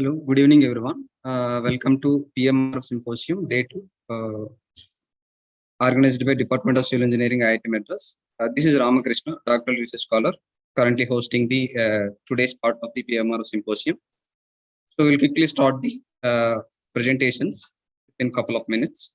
Hello, good evening, everyone. Welcome to PMRF Symposium, Day 2, organized by Department of Civil Engineering, IIT Madras. This is Ramakrishna, doctoral research scholar, currently hosting the today's part of the PMRF Symposium. So we'll quickly start the presentations in a couple of minutes.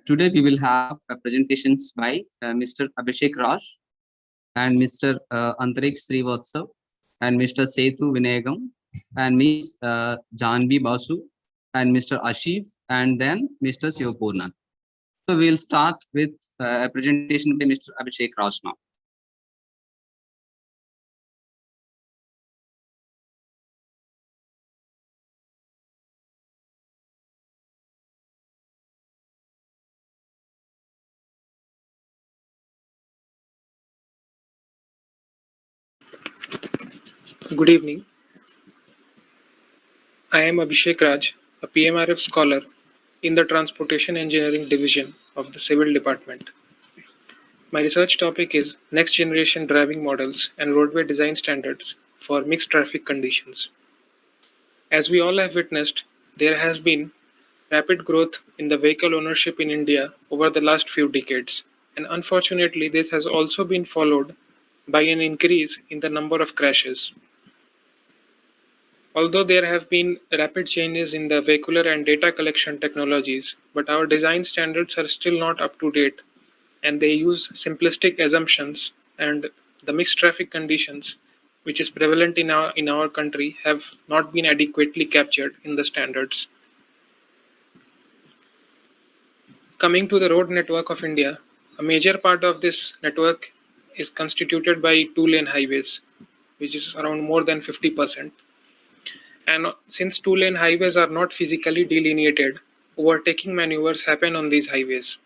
Today we will have presentations by Mr. Abhishek Raj and Mr. Antarik Srivatsav and Mr. Setu Vinayagam and Ms. Janvi Basu and Mr. Ashif and then Mr. Sivapurna. So we'll start with a presentation by Mr. Abhishek Raj now. Good evening. I am Abhishek Raj, a PMRF scholar in the Transportation Engineering Division of the Civil Department. My research topic is next generation driving models and roadway design standards for mixed traffic conditions. As we all have witnessed, there has been rapid growth in the vehicle ownership in India over the last few decades, and unfortunately this has also been followed by an increase in the number of crashes. Although there have been rapid changes in the vehicular and data collection technologies, but our design standards are still not up to date, and they use simplistic assumptions, and the mixed traffic conditions which is prevalent in our country have not been adequately captured in the standards. Coming to the road network of India, a major part of this network is constituted by two-lane highways, which is around more than 50%. And since two-lane highways are not physically delineated, overtaking maneuvers happen on these highways.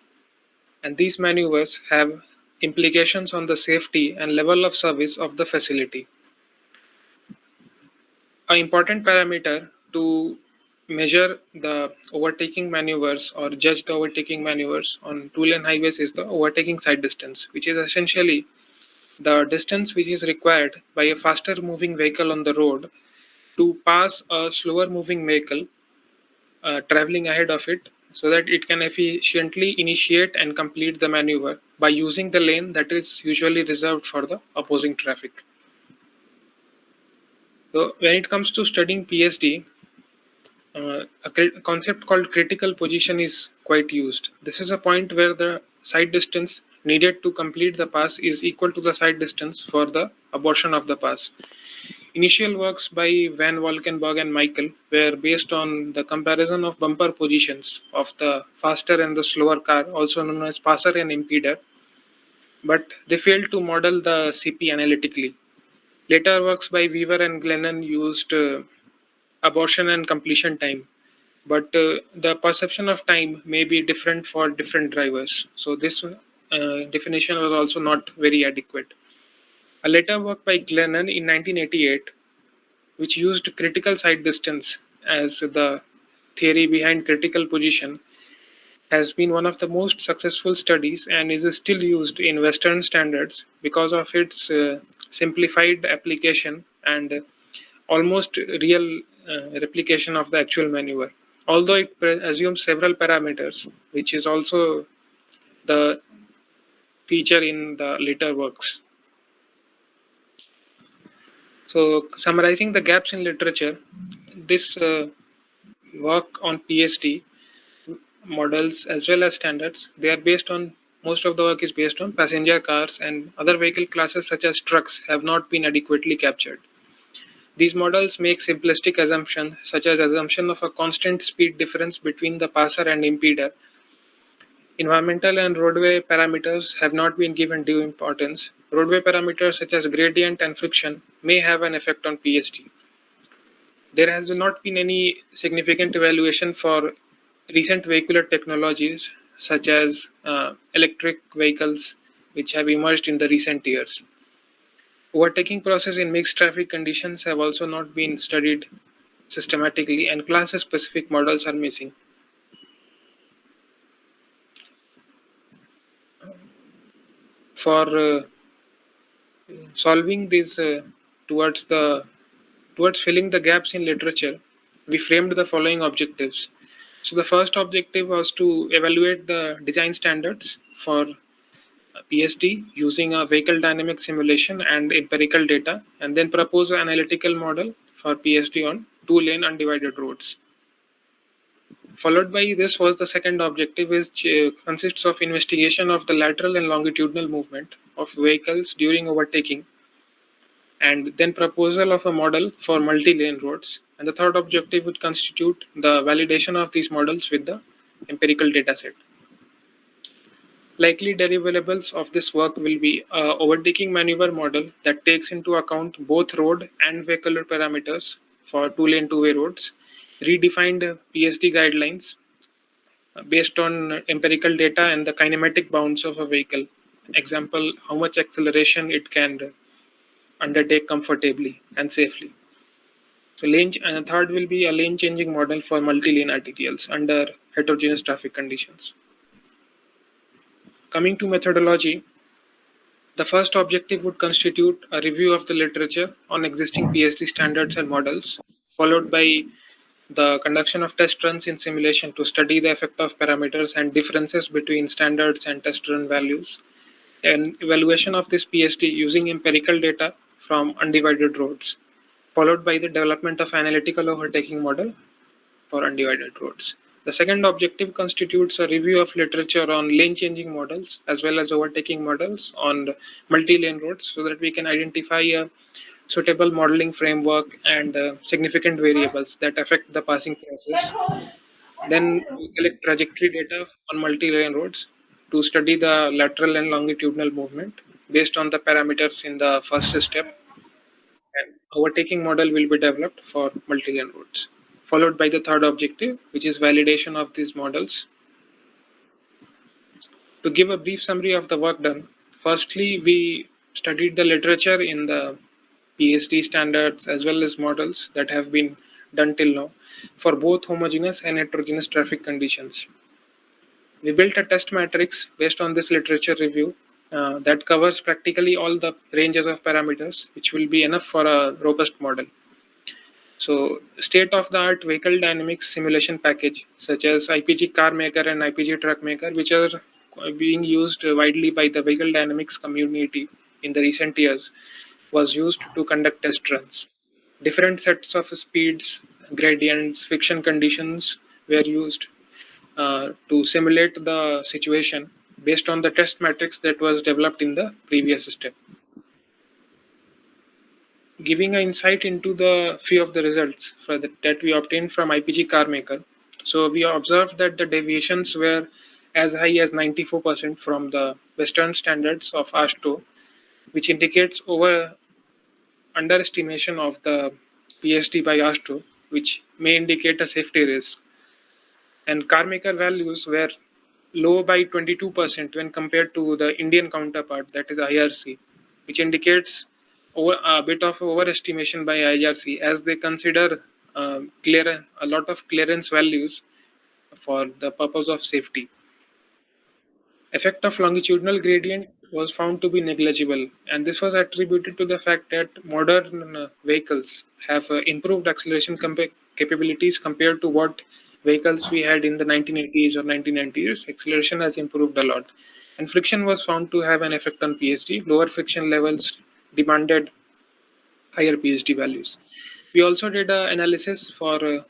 And these maneuvers have implications on the safety and level of service of the facility. An important parameter to measure the overtaking maneuvers or judge the overtaking maneuvers on two-lane highways is the overtaking side distance, which is essentially the distance which is required by a faster moving vehicle on the road to pass a slower moving vehicle traveling ahead of it, so that it can efficiently initiate and complete the maneuver by using the lane that is usually reserved for the opposing traffic. So when it comes to studying PSD, a concept called critical position is quite used. This is a point where the side distance needed to complete the pass is equal to the side distance for the abortion of the pass. Initial works by Van Valkenburg and Michael were based on the comparison of bumper positions of the faster and the slower car, also known as passer and impeder, but they failed to model the CP analytically. Later works by Weaver and Glennon used abortion and completion time, but the perception of time may be different for different drivers. So this definition was also not very adequate. A later work by Glennon in 1988, which used critical side distance as the theory behind critical position, has been one of the most successful studies and is still used in Western standards because of its simplified application and almost real replication of the actual maneuver. Although it assumes several parameters, which is also the feature in the later works. So summarizing the gaps in literature, this work on PSD models as well as standards, they are based on most of the work is based on passenger cars, and other vehicle classes such as trucks have not been adequately captured. These models make simplistic assumptions such as assumption of a constant speed difference between the passer and impeder. Environmental and roadway parameters have not been given due importance. Roadway parameters such as gradient and friction may have an effect on PSD. There has not been any significant evaluation for recent vehicular technologies such as electric vehicles, which have emerged in the recent years. Overtaking process in mixed traffic conditions have also not been studied systematically, and class-specific models are missing. For solving this towards filling the gaps in literature, we framed the following objectives. So the first objective was to evaluate the design standards for PSD using a vehicle dynamic simulation and empirical data, and then propose an analytical model for PSD on two-lane undivided roads. Followed by this was the second objective, which consists of investigation of the lateral and longitudinal movement of vehicles during overtaking, and then proposal of a model for multi-lane roads. And the third objective would constitute the validation of these models with the empirical dataset. Likely deliverables of this work will be an overtaking maneuver model that takes into account both road and vehicular parameters for two-lane two-way roads, redefined PSD guidelines based on empirical data and the kinematic bounds of a vehicle. Example, how much acceleration it can undertake comfortably and safely. So third will be a lane changing model for multi-lane RTTLs under heterogeneous traffic conditions. Coming to methodology, the first objective would constitute a review of the literature on existing PSD standards and models, followed by the conduction of test runs in simulation to study the effect of parameters and differences between standards and test run values, and evaluation of this PSD using empirical data from undivided roads, followed by the development of analytical overtaking model for undivided roads. The second objective constitutes a review of literature on lane changing models as well as overtaking models on multi-lane roads so that we can identify a suitable modeling framework and significant variables that affect the passing process. Then we collect trajectory data on multi-lane roads to study the lateral and longitudinal movement based on the parameters in the first step. And overtaking model will be developed for multi-lane roads, followed by the third objective, which is validation of these models. To give a brief summary of the work done, firstly, we studied the literature in the PSD standards as well as models that have been done till now for both homogeneous and heterogeneous traffic conditions. We built a test matrix based on this literature review that covers practically all the ranges of parameters, which will be enough for a robust model. So state-of-the-art vehicle dynamics simulation package, such as IPG car maker and IPG truck maker, which are being used widely by the vehicle dynamics community in the recent years, was used to conduct test runs. Different sets of speeds, gradients, friction conditions were used to simulate the situation based on the test matrix that was developed in the previous step. Giving an insight into the few of the results that we obtained from IPG car maker. So we observed that the deviations were as high as 94% from the Western standards of AASHTO, which indicates underestimation of the PSD by AASHTO, which may indicate a safety risk. And car maker values were low by 22% when compared to the Indian counterpart, that is IRC, which indicates a bit of overestimation by IRC as they consider a lot of clearance values for the purpose of safety. Effect of longitudinal gradient was found to be negligible, and this was attributed to the fact that modern vehicles have improved acceleration capabilities compared to what vehicles we had in the 1980s or 1990s. Acceleration has improved a lot, and friction was found to have an effect on PSD. Lower friction levels demanded higher PSD values. We also did an analysis to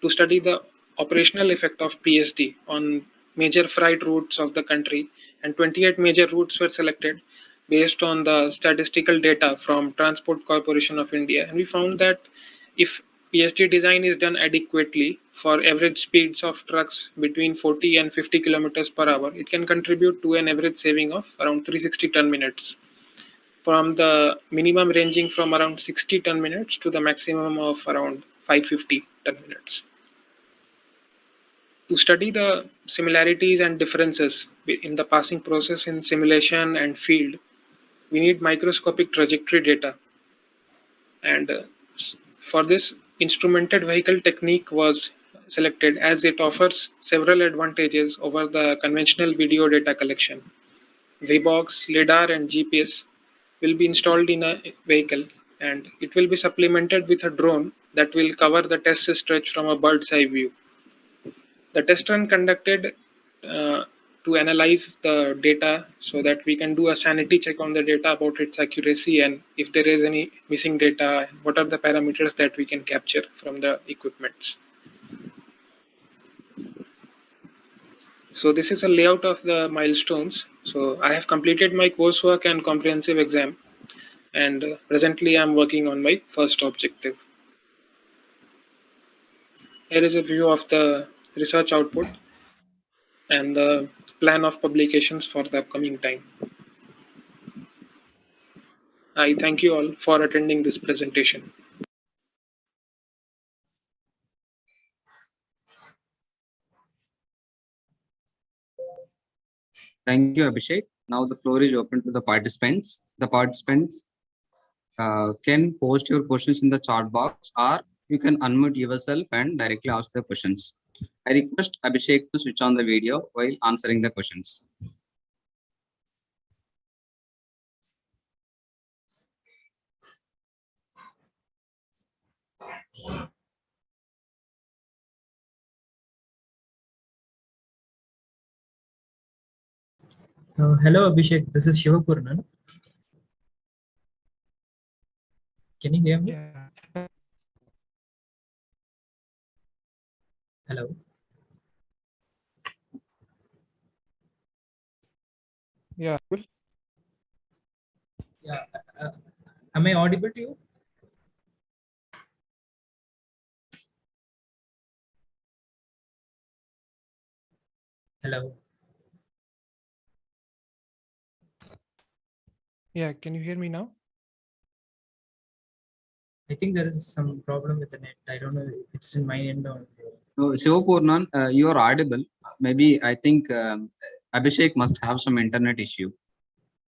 study the operational effect of PSD on major freight routes of the country and 28 major routes were selected based on the statistical data from Transport Corporation of India. And we found that if PSD design is done adequately for average speeds of trucks between 40 and 50 kilometers per hour, it can contribute to an average saving of around 360 ton minutes, from the minimum ranging from around 60 ton minutes to the maximum of around 550 ton minutes. To study the similarities and differences in the passing process in simulation and field, we need microscopic trajectory data. And for this, instrumented vehicle technique was selected as it offers several advantages over the conventional video data collection. VBox, LiDAR, and GPS will be installed in a vehicle, and it will be supplemented with a drone that will cover the test stretch from a bird's eye view. The test run conducted to analyze the data so that we can do a sanity check on the data about its accuracy, and if there is any missing data, what are the parameters that we can capture from the equipments. So this is a layout of the milestones. So I have completed my coursework and comprehensive exam, and presently I'm working on my first objective. Here is a view of the research output and the plan of publications for the upcoming time. I thank you all for attending this presentation. Thank you, Abhishek. Now the floor is open to the participants. The participants can post your questions in the chat box, or you can unmute yourself and directly ask the questions. I request Abhishek to switch on the video while answering the questions. Hello, Abhishek. This is Shivapurnan. Can you hear me? Yeah. Hello. Yeah. Yeah. Am I audible to you? Hello. Yeah. Can you hear me now? I think there is some problem with the net. I don't know. It's in my end or. Shivapurnan, you are audible. Maybe I think Abhishek must have some internet issue.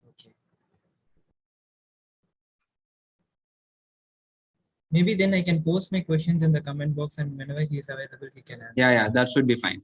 Okay. Maybe then I can post my questions in the comment box, and whenever he is available, he can answer. Yeah, that should be fine.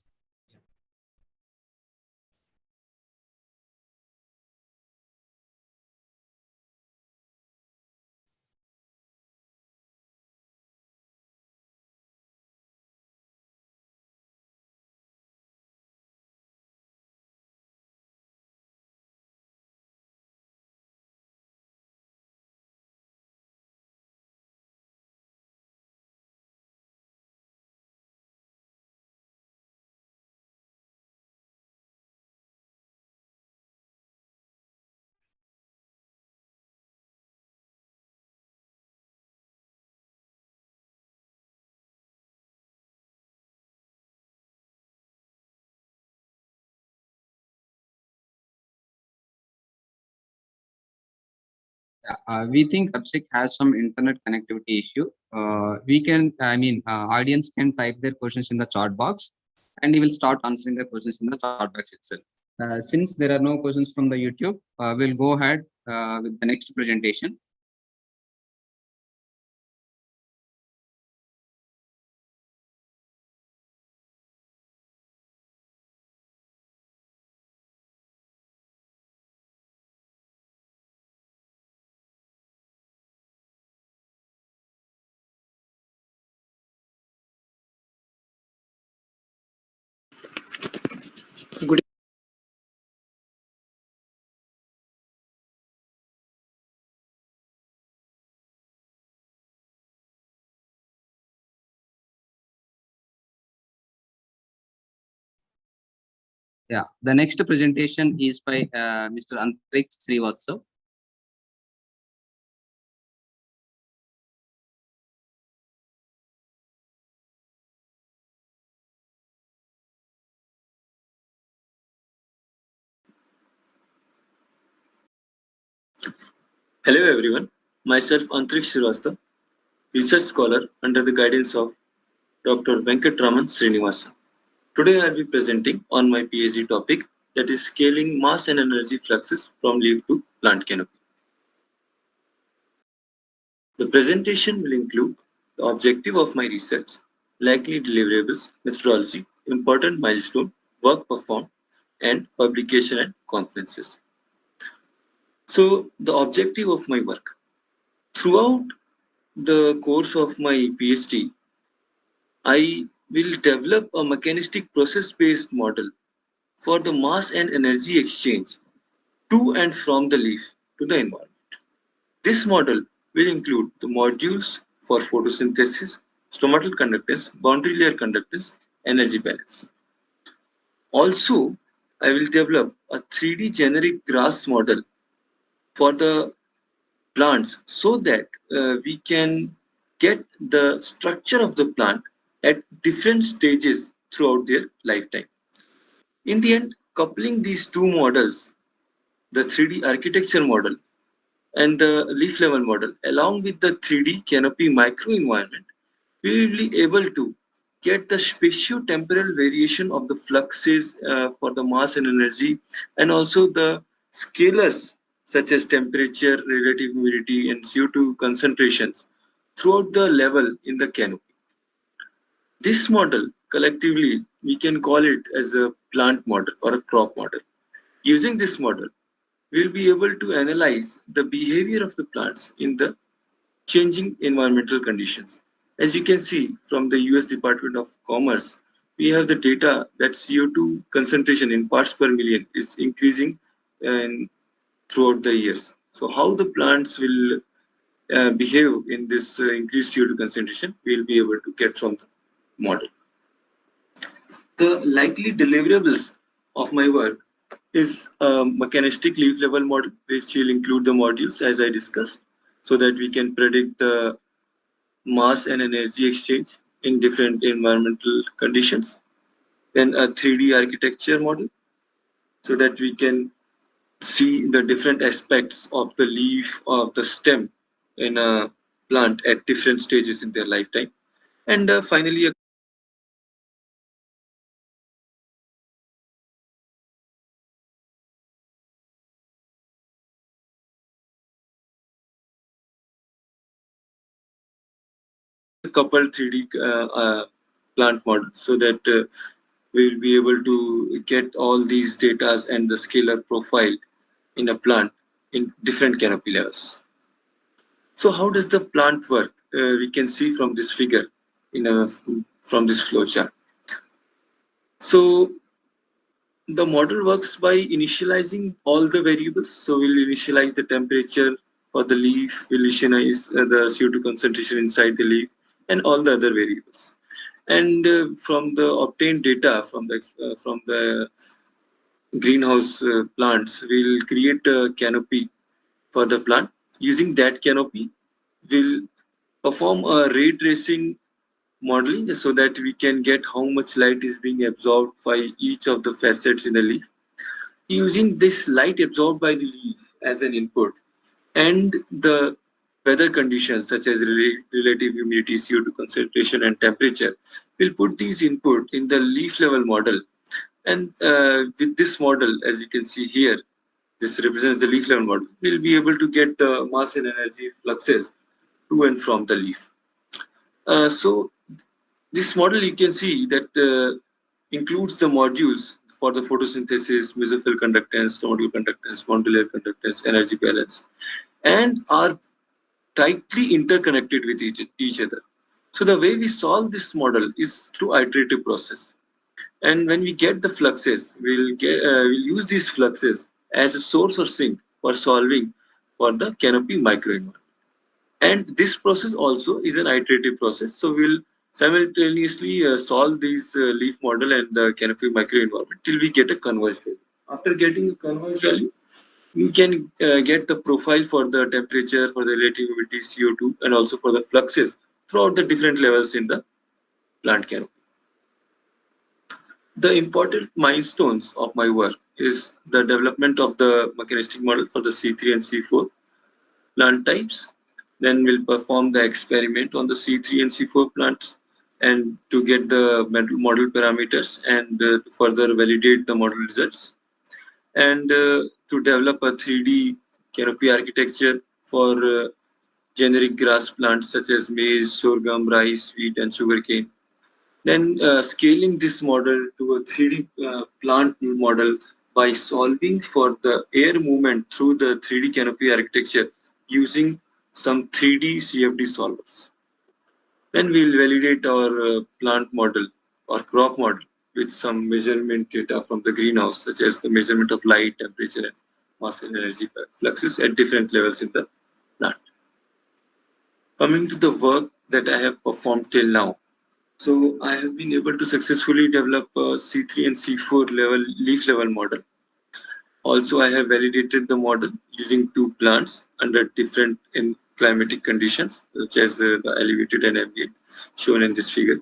We think Abhishek has some internet connectivity issue. Audience can type their questions in the chat box, and he will start answering the questions in the chat box itself. Since there are no questions from the YouTube, we'll go ahead with the next presentation. Good Yeah, the next presentation is by Mr. Antarik Srivatsav. Hello everyone, myself Antarik Srivatsav, research scholar under the guidance of Dr. Venkatraman Srinivasa. Today I will be presenting on my PhD topic, that is scaling mass and energy fluxes from leaf to plant canopy. The presentation will include the objective of my research, likely deliverables, methodology, important milestone, work performed, and publication and conferences. So the objective of my work. Throughout the course of my PhD, I will develop a mechanistic process-based model for the mass and energy exchange to and from the leaf to the environment. This model will include the modules for photosynthesis, stomatal conductance, boundary layer conductance, energy balance. Also, I will develop a 3D generic grass model for the plants so that we can get the structure of the plant at different stages throughout their lifetime. In the end, coupling these two models, the 3D architecture model and the leaf level model, along with the 3D canopy microenvironment, we will be able to get the spatio-temporal variation of the fluxes for the mass and energy, and also the scalars such as temperature, relative humidity, and CO2 concentrations throughout the level in the canopy. This model, collectively, we can call it as a plant model or a crop model. Using this model, we'll be able to analyze the behavior of the plants in the changing environmental conditions. As you can see from the US Department of Commerce, we have the data that CO2 concentration in parts per million is increasing throughout the years. So how the plants will behave in this increased CO2 concentration, we'll be able to get from the model. The likely deliverables of my work is a mechanistic leaf level model, which will include the modules as I discussed, so that we can predict the mass and energy exchange in different environmental conditions. Then a 3D architecture model, so that we can see the different aspects of the leaf or the stem in a plant at different stages in their lifetime. And finally, a coupled 3D plant model, so that we will be able to get all these data and the scalar profile in a plant in different canopy levels. So how does the plant work? We can see from this figure from this flowchart. So the model works by initializing all the variables. So we'll initialize the temperature for the leaf, we'll initialize the CO2 concentration inside the leaf, and all the other variables. And from the obtained data from the greenhouse plants, we'll create a canopy for the plant. Using that canopy, we'll perform a ray tracing modeling so that we can get how much light is being absorbed by each of the facets in the leaf. Using this light absorbed by the leaf as an input and the weather conditions such as relative humidity, CO2 concentration, and temperature, we'll put these input in the leaf level model. And with this model, as you can see here, this represents the leaf level model, we'll be able to get the mass and energy fluxes to and from the leaf. So this model, you can see that includes the modules for the photosynthesis, mesophyll conductance, stomatal conductance, boundary layer conductance, energy balance, and are tightly interconnected with each other. So the way we solve this model is through iterative process. And when we get the fluxes, we'll use these fluxes as a source or sink for solving for the canopy microenvironment. And this process also is an iterative process. So we'll simultaneously solve these leaf model and the canopy microenvironment till we get a converged value. After getting a converged value, we can get the profile for the temperature, for the relative humidity, CO2, and also for the fluxes throughout the different levels in the plant canopy. The important milestones of my work is the development of the mechanistic model for the C3 and C4 plant types. Then we'll perform the experiment on the C3 and C4 plants and to get the model parameters and to further validate the model results, and to develop a 3D canopy architecture for generic grass plants such as maize, sorghum, rice, wheat, and sugarcane. Then scaling this model to a 3D plant model by solving for the air movement through the 3D canopy architecture using some 3D CFD solvers. Then we'll validate our plant model or crop model with some measurement data from the greenhouse, such as the measurement of light, temperature, and mass and energy fluxes at different levels in the plant. Coming to the work that I have performed till now. So I have been able to successfully develop a C3 and C4 level leaf level model. Also, I have validated the model using two plants under different climatic conditions, such as the elevated and ambient, shown in this figure.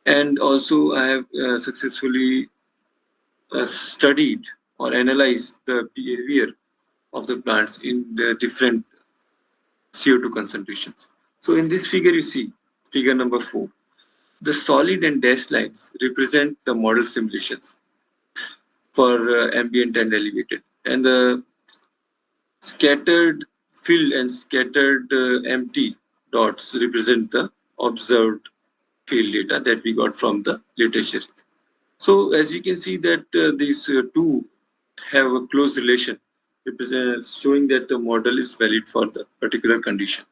And also, I have successfully studied or analyzed the behavior of the plants in the different CO2 concentrations. So in this figure, you see figure number 4. The solid and dashed lines represent the model simulations for ambient and elevated, and the scattered field and scattered empty dots represent the observed field data that we got from the literature. So as you can see that these two have a close relation, showing that the model is valid for the particular condition.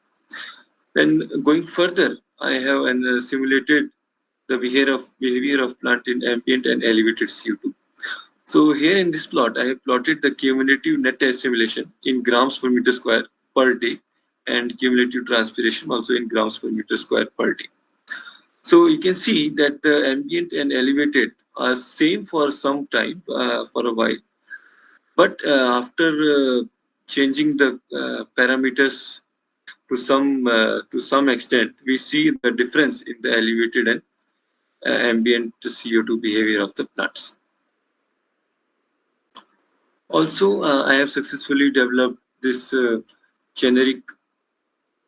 Then going further, I have simulated the behavior of plant in ambient and elevated CO2. So here in this plot, I have plotted the cumulative net assimilation in grams per meter square per day and cumulative transpiration also in grams per meter square per day. So you can see that the ambient and elevated are same for some time, for a while. But after changing the parameters to some extent, we see the difference in the elevated and ambient CO2 behavior of the plants. Also, I have successfully developed this generic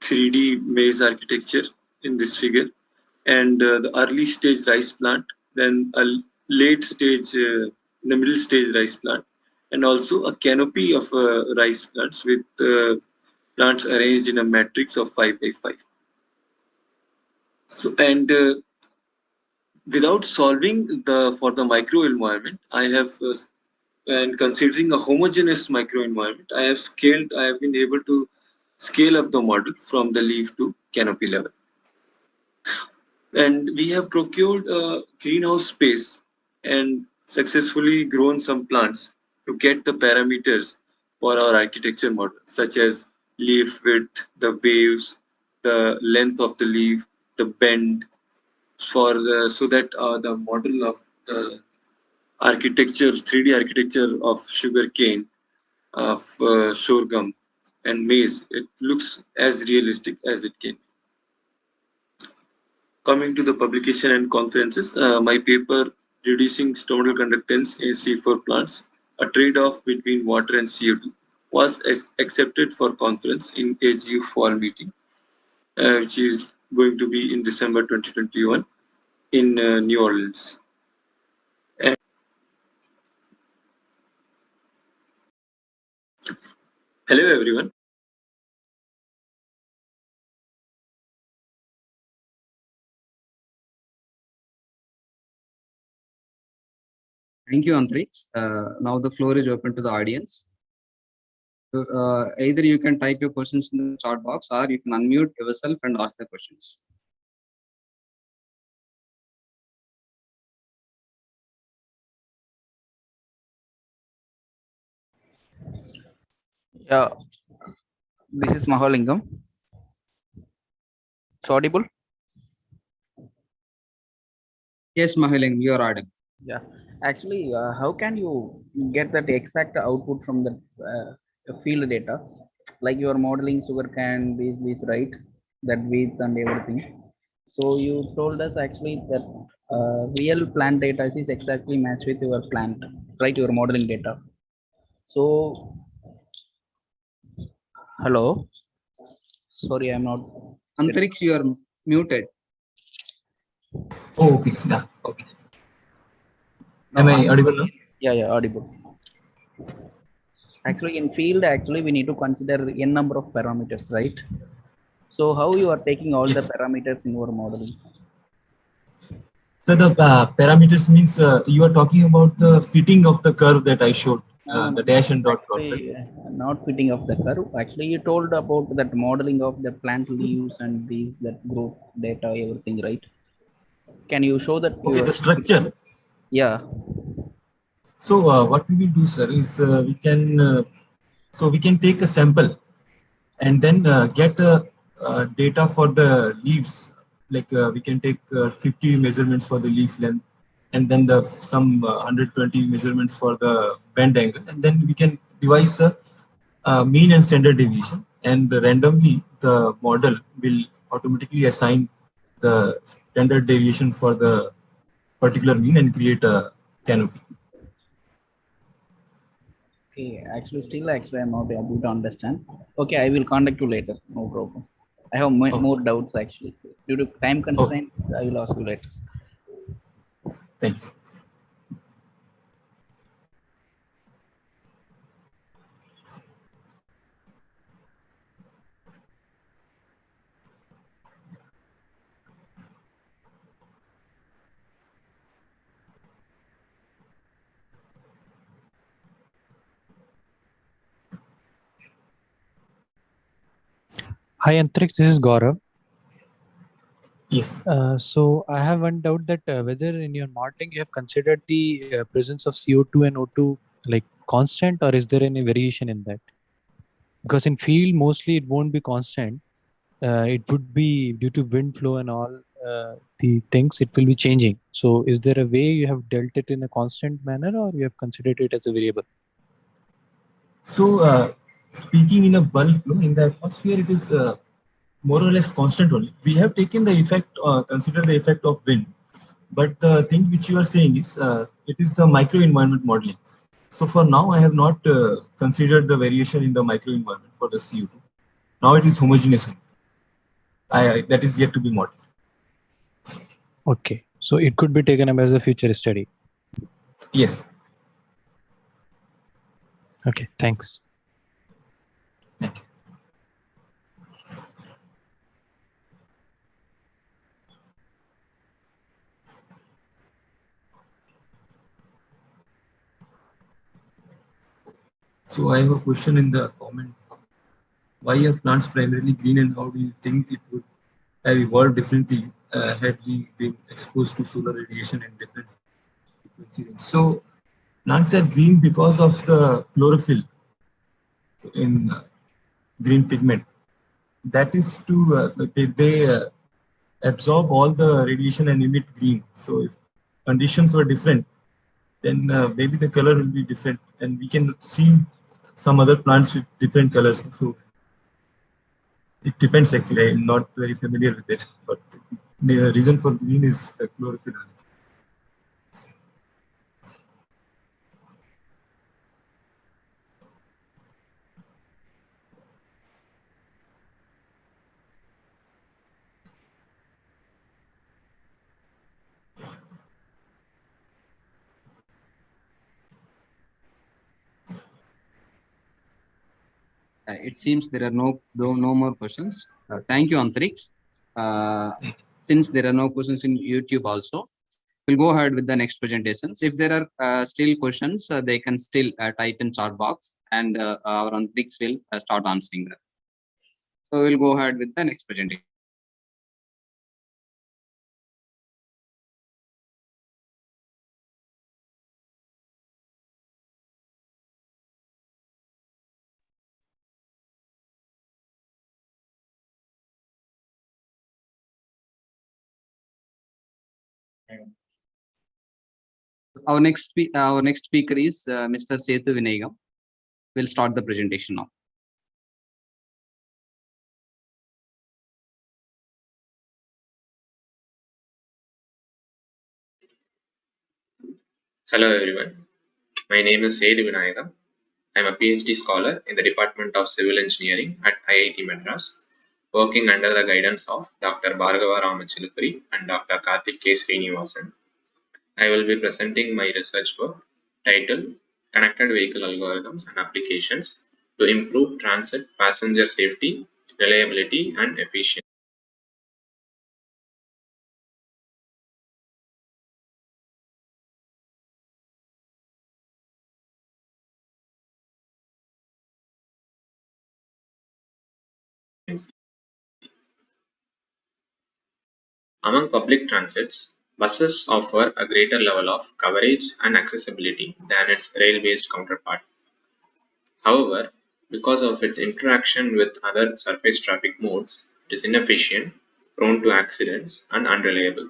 3D maize architecture in this figure, and the early stage rice plant, then a late stage, the middle stage rice plant, and also a canopy of rice plants with plants arranged in a matrix of 5 by 5. So, and without solving for the microenvironment, I have and considering a homogeneous microenvironment, I have been able to scale up the model from the leaf to canopy level. And we have procured a greenhouse space and successfully grown some plants to get the parameters for our architecture model, such as leaf width, the waves, the length of the leaf, the bend, so that the model of the architecture, 3D architecture of sugarcane, of sorghum and maize, it looks as realistic as it can. Coming to the publication and conferences, my paper reducing stomatal conductance in C4 plants, a trade-off between water and CO2, was accepted for conference in AGU fall meeting, which is going to be in December 2021 in New Orleans. Hello, everyone. Thank you, Antrix. Now the floor is open to the audience. So, either you can type your questions in the chat box or you can unmute yourself and ask the questions. Yeah, this is Mahalingam. It's audible? Yes, Mahiling, you are audible. Yeah, actually, how can you get that exact output from the field data? Like you are modeling sugarcane, this, right? That width and everything. So you told us actually that real plant data is exactly matched with your plant, right? Your modeling data. So, hello. Sorry, I'm not. Antariksh, you are muted. Oh, okay. Yeah. Okay. No, Am I audible now? yeah, audible. Actually, in field, actually, we need to consider n number of parameters, right? So how you are taking all the Yes. parameters in your modeling? So the parameters means you are talking about the fitting of the curve that I showed, No, the dash and dot plots, right? actually, not fitting of the curve. Actually, you told about that modeling of the plant leaves and these that growth data, everything, right? Can you show that Okay, your? the structure. Yeah. So what we will do, sir, is we can take a sample and then get data for the leaves. Like we can take 50 measurements for the leaf length, and then some 120 measurements for the bend angle, and then we can devise a mean and standard deviation, and randomly the model will automatically assign the standard deviation for the particular mean and create a canopy. Okay. Actually, I'm not able to understand. Okay, I will contact you later. No problem. I have Oh, more doubts actually. Due to time oh, constraint, I will ask you later. thank you. Hi, Antrix, this is Gaurav. Yes. So I have one doubt that whether in your modeling you have considered the presence of CO2 and O2 like constant, or is there any variation in that? Because in field mostly it won't be constant. It would be due to wind flow and all the things. It will be changing. So is there a way you have dealt it in a constant manner, or you have considered it as a variable? So, speaking in a bulk flow in the atmosphere, it is more or less constant only. We have taken the effect, consider the effect of wind, but the thing which you are saying is it is the microenvironment modeling. So for now, I have not considered the variation in the microenvironment for the CO2. Now it is homogeneous. That is yet to be modeled. Okay. So it could be taken up as a future study. Yes. Okay. Thanks. Thank you. So I have a question in the comment. Why are plants primarily green, and how do you think it would have evolved differently had we been exposed to solar radiation in different frequency range? So plants are green because of the chlorophyll in green pigment. That is to they absorb all the radiation and emit green. So if conditions were different, then maybe the color will be different, and we can see some other plants with different colors. So it depends actually. I'm not very familiar with it, but the reason for green is chlorophyll. It seems there are no more questions. Thank you, Antariksh. Since there are no questions in YouTube also, we'll go ahead with the next presentations. If there are still questions, they can still type in chat box, and our Antariksh will start answering them. So we'll go ahead with the next presentation. our next speaker is Mr. Sethu Vinayagam. We'll start the presentation now. Hello everyone, my name is Sethu Vinayagam. I am a PhD scholar in the Department of Civil Engineering at IIT Madras, working under the guidance of Dr. Bhargava Ramachilupuri and Dr. Karthik K. Srinivasan. I will be presenting my research work titled Connected Vehicle Algorithms and Applications to Improve Transit Passenger Safety, Reliability and Efficiency. Among public transits, buses offer a greater level of coverage and accessibility than its rail-based counterpart. However, because of its interaction with other surface traffic modes, it is inefficient, prone to accidents, and unreliable.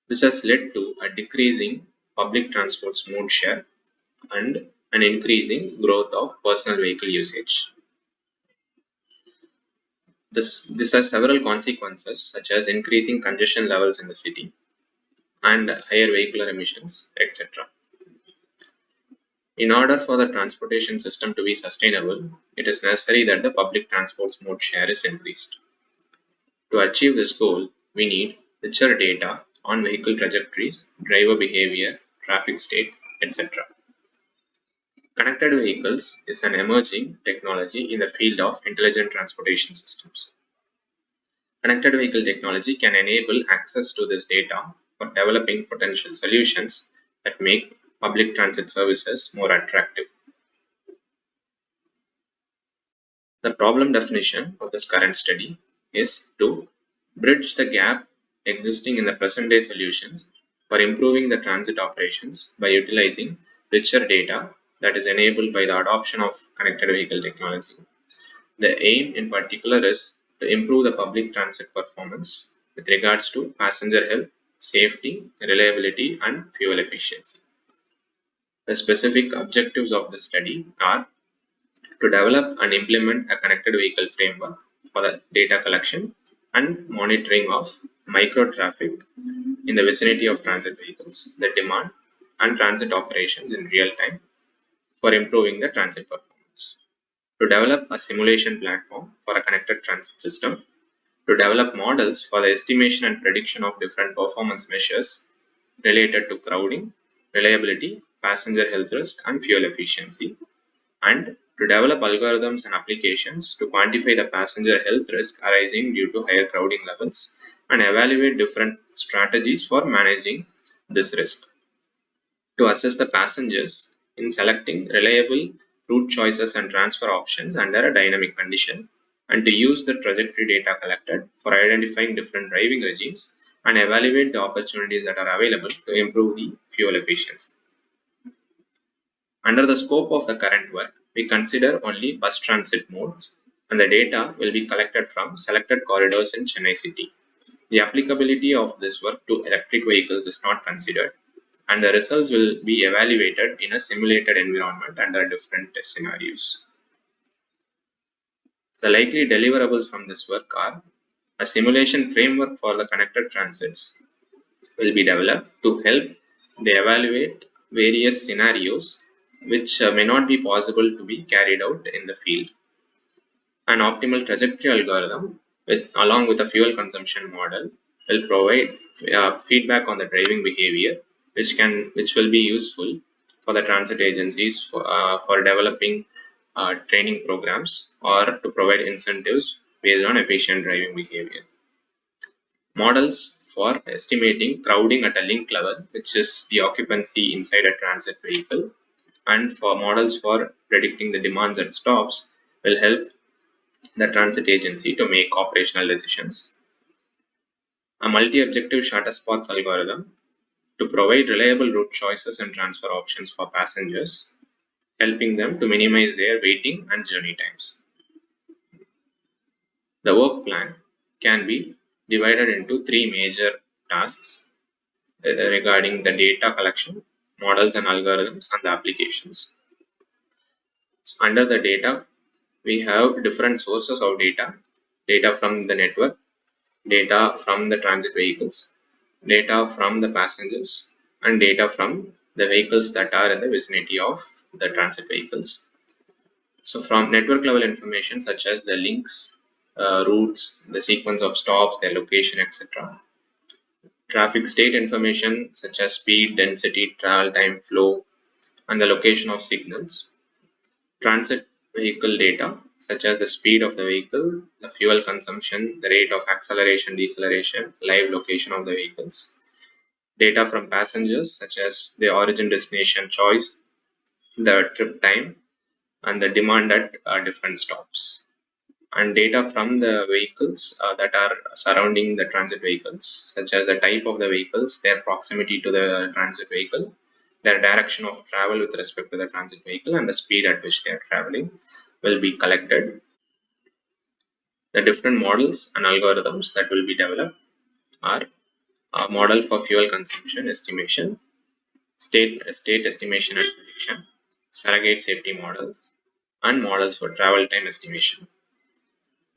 This has led to a decreasing public transport's mode share and an increasing growth of personal vehicle usage. This has several consequences, such as increasing congestion levels in the city and higher vehicular emissions, etc. In order for the transportation system to be sustainable, it is necessary that the public transport's mode share is increased. To achieve this goal, we need richer data on vehicle trajectories, driver behavior, traffic state, etc. Connected vehicles is an emerging technology in the field of intelligent transportation systems. Connected vehicle technology can enable access to this data for developing potential solutions that make public transit services more attractive. The problem definition of this current study is to bridge the gap existing in the present day solutions for improving the transit operations by utilizing richer data that is enabled by the adoption of connected vehicle technology. The aim in particular is to improve the public transit performance with regards to passenger health, safety, reliability, and fuel efficiency. The specific objectives of this study are to develop and implement a connected vehicle framework for the data collection and monitoring of micro traffic in the vicinity of transit vehicles, the demand and transit operations in real time for improving the transit performance. To develop a simulation platform for a connected transit system, to develop models for the estimation and prediction of different performance measures related to crowding, reliability, passenger health risk, and fuel efficiency, and to develop algorithms and applications to quantify the passenger health risk arising due to higher crowding levels and evaluate different strategies for managing this risk. To assess the passengers in selecting reliable route choices and transfer options under a dynamic condition, and to use the trajectory data collected for identifying different driving regimes and evaluate the opportunities that are available to improve the fuel efficiency. Under the scope of the current work, we consider only bus transit modes, and the data will be collected from selected corridors in Chennai city. The applicability of this work to electric vehicles is not considered, and the results will be evaluated in a simulated environment under different test scenarios. The likely deliverables from this work are: a simulation framework for the connected transits will be developed to help they evaluate various scenarios which may not be possible to be carried out in the field. An optimal trajectory algorithm along with a fuel consumption model will provide feedback on the driving behavior, which will be useful for the transit agencies for developing training programs or to provide incentives based on efficient driving behavior. Models for estimating crowding at a link level, which is the occupancy inside a transit vehicle, and for models for predicting the demands at stops will help the transit agency to make operational decisions. A multi-objective shortest paths algorithm to provide reliable route choices and transfer options for passengers, helping them to minimize their waiting and journey times. The work plan can be divided into three major tasks regarding the data collection, models and algorithms, and the applications. So under the data, we have different sources of data: data from the network, data from the transit vehicles, data from the passengers, and data from the vehicles that are in the vicinity of the transit vehicles. So from network level information such as the links, routes, the sequence of stops, their location, etc. Traffic state information such as speed, density, travel time, flow, and the location of signals. Transit vehicle data such as the speed of the vehicle, the fuel consumption, the rate of acceleration, deceleration, live location of the vehicles. Data from passengers such as the origin destination choice, the trip time, and the demand at different stops. And data from the vehicles that are surrounding the transit vehicles, such as the type of the vehicles, their proximity to the transit vehicle, their direction of travel with respect to the transit vehicle, and the speed at which they are traveling will be collected. The different models and algorithms that will be developed are a model for fuel consumption estimation, state estimation and prediction, surrogate safety models, and models for travel time estimation.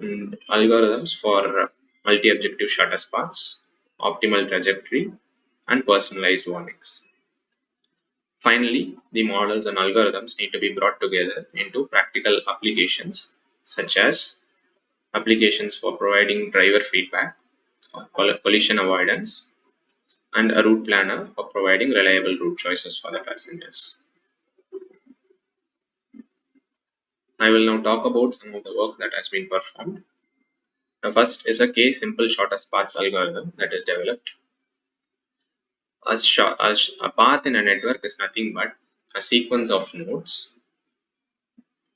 And algorithms for multi-objective shortest paths, optimal trajectory, and personalized warnings. Finally, the models and algorithms need to be brought together into practical applications, such as applications for providing driver feedback, or collision avoidance, and a route planner for providing reliable route choices for the passengers. I will now talk about some of the work that has been performed. The first is a k-simple shortest paths algorithm that is developed. A path in a network is nothing but a sequence of nodes,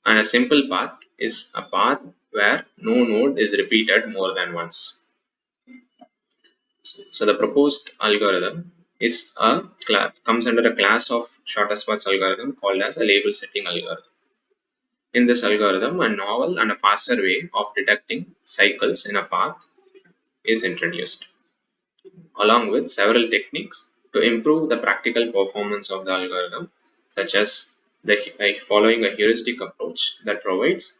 and a simple path is a path where no node is repeated more than once. So the proposed algorithm is comes under a class of shortest paths algorithm called as a label setting algorithm. In this algorithm, a novel and a faster way of detecting cycles in a path is introduced, along with several techniques to improve the practical performance of the algorithm, such as by following a heuristic approach that provides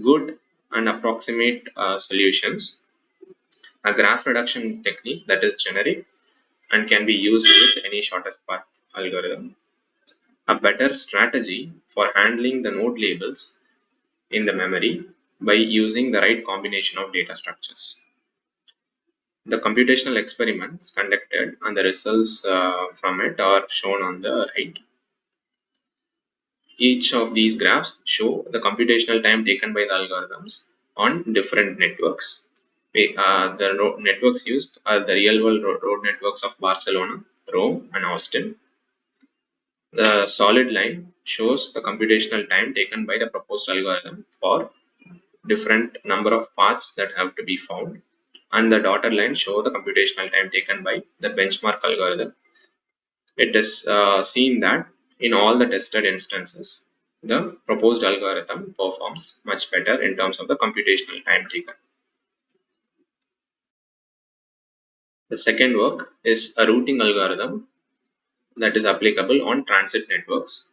good and approximate solutions, a graph reduction technique that is generic and can be used with any shortest path algorithm, a better strategy for handling the node labels in the memory by using the right combination of data structures. The computational experiments conducted and the results from it are shown on the right. Each of these graphs show the computational time taken by the algorithms on different networks. The networks used are the real-world road networks of Barcelona, Rome, and Austin. The solid line shows the computational time taken by the proposed algorithm for different number of paths that have to be found, and the dotted line show the computational time taken by the benchmark algorithm. It is seen that in all the tested instances, the proposed algorithm performs much better in terms of the computational time taken. The second work is a routing algorithm that is applicable on transit networks.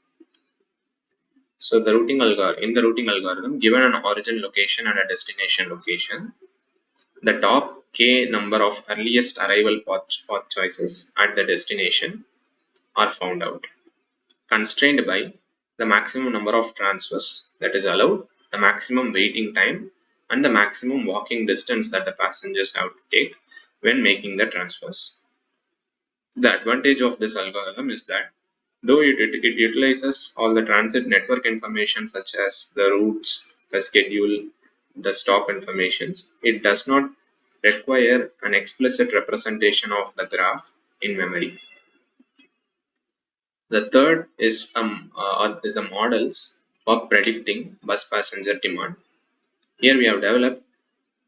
So the routing algorithm, given an origin location and a destination location, the top k number of earliest arrival path choices at the destination are found out, constrained by the maximum number of transfers that is allowed, the maximum waiting time, and the maximum walking distance that the passengers have to take when making the transfers. The advantage of this algorithm is that though it utilizes all the transit network information such as the routes, the schedule, the stop informations, it does not require an explicit representation of the graph in memory. The third is the models for predicting bus passenger demand. Here we have developed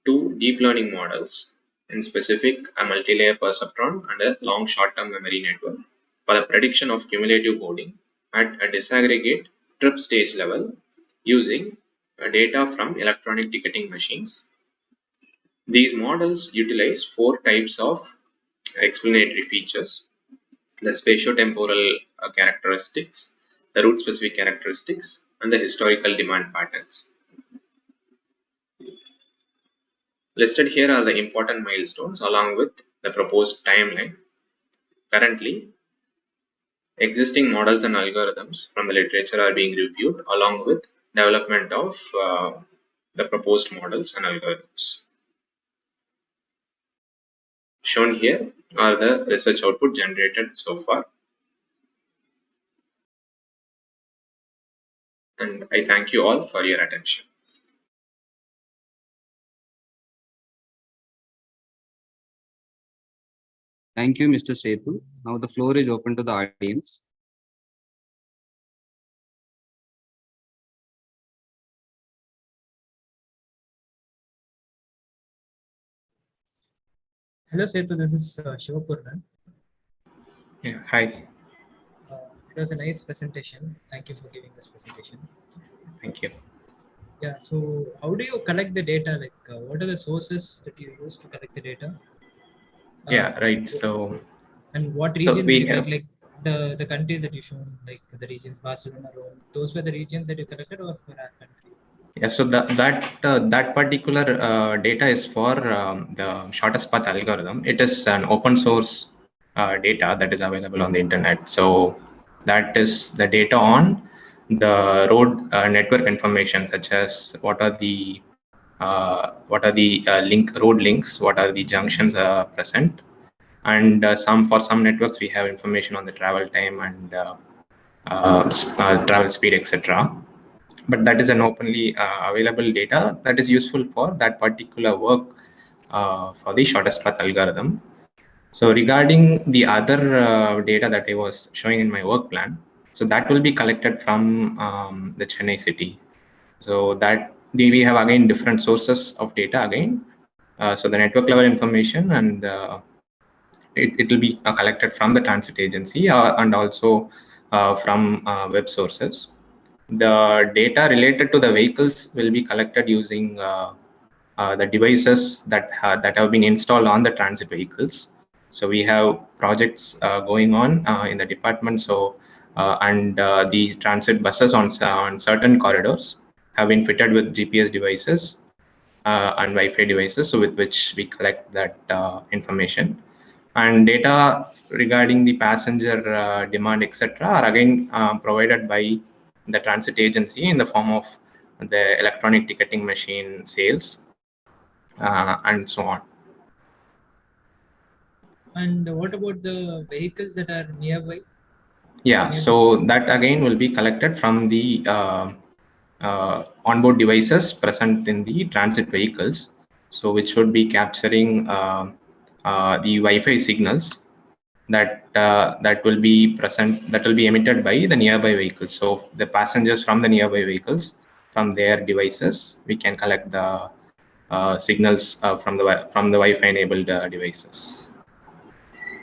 two deep learning models, in specific a multi-layer perceptron and a long short-term memory network, for the prediction of cumulative boarding at a disaggregate trip stage level using data from electronic ticketing machines. These models utilize four types of explanatory features. the spatiotemporal characteristics, the route specific characteristics, and the historical demand patterns. Listed here are the important milestones along with the proposed timeline. Currently, existing models and algorithms from the literature are being reviewed along with development of the proposed models and algorithms. Shown here are the research output generated so far. And I thank you all for your attention. Thank you, Mr. Setu. Now the floor is open to the audience. Hello, Setu. This is Shivapurna. Yeah, hi. It was a nice presentation. Thank you for giving this presentation. Thank you. Yeah. So, how do you collect the data? Like, what are the sources that you use to collect the data? Yeah, right. So, and what so regions we did you have, like the countries that you shown, like the regions Barcelona, Rome, those were the regions that you collected, or for our country? yeah, so that particular data is for the shortest path algorithm. It is an open source data that is available on the internet. So that is the data on the road network information, such as what are the road links, what are the junctions present, and for some networks we have information on the travel time and travel speed, etc. But that is an openly available data that is useful for that particular work for the shortest path algorithm. So regarding the other data that I was showing in my work plan, so that will be collected from the Chennai city. So that we have again different sources of data again. So the network level information, and it will be collected from the transit agency and also from web sources. The data related to the vehicles will be collected using the devices that have been installed on the transit vehicles. So we have projects going on in the department. So and the transit buses on certain corridors have been fitted with GPS devices and Wi-Fi devices, so with which we collect that information. And data regarding the passenger demand, etc., are again provided by the transit agency in the form of the electronic ticketing machine sales and so on. And what about the vehicles that are nearby? Yeah, so that again will be collected from the onboard devices present in the transit vehicles, so which would be capturing the Wi-Fi signals that will be present, that will be emitted by the nearby vehicles. So the passengers from the nearby vehicles, from their devices, we can collect the signals from the Wi-Fi enabled devices.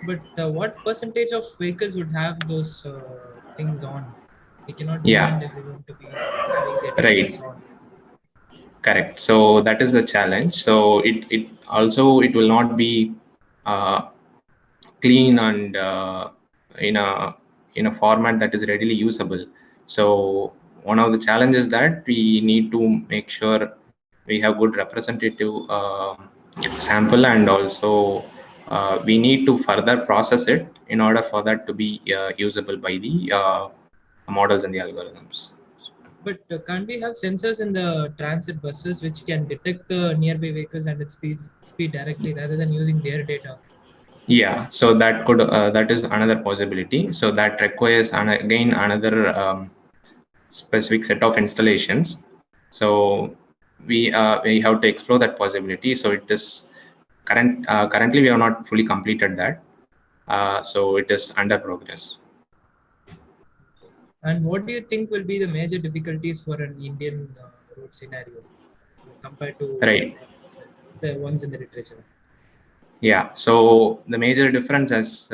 But what percentage of vehicles would have those things on? We cannot Yeah, demand everyone to be having their right. devices on. Correct. So that is the challenge. So it will not be clean and in a format that is readily usable. So one of the challenges that we need to make sure we have good representative sample, and also we need to further process it in order for that to be usable by the models and the algorithms. But can't we have sensors in the transit buses which can detect the nearby vehicles and its speed directly rather than using their data? Yeah, so that is another possibility. So that requires again another specific set of installations. So we have to explore that possibility. So it is currently we have not fully completed that. So it is under progress. And what do you think will be the major difficulties for an Indian road scenario compared to Right. the ones in the literature? Yeah. So the major difference is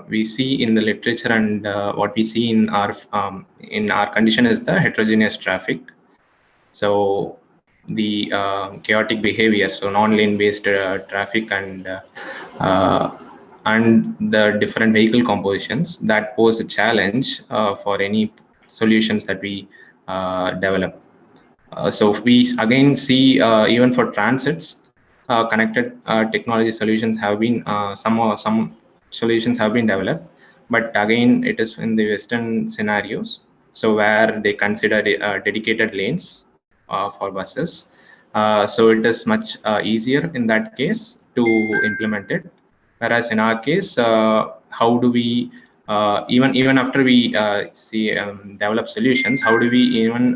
we see in the literature and what we see in our condition is the heterogeneous traffic. So the chaotic behavior, so non-lane based traffic and and the different vehicle compositions that pose a challenge for any solutions that we develop. So we again see even for transits, connected technology solutions have been some solutions have been developed, but again it is in the Western scenarios. So where they consider dedicated lanes for buses. So it is much easier in that case to implement it. Whereas in our case, how do we even after we see develop solutions, how do we even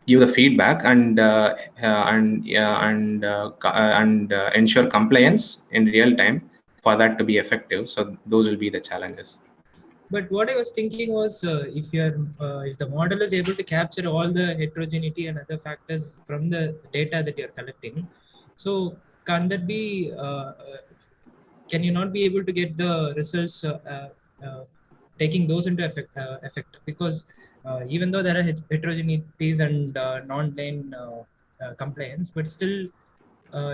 give the feedback and ensure compliance in real time for that to be effective? So those will be the challenges. But what I was thinking was, if the model is able to capture all the heterogeneity and other factors from the data that you're collecting, so can that be? Can you not be able to get the results taking those into effect? Because even though there are heterogeneities and non-lane compliance, but still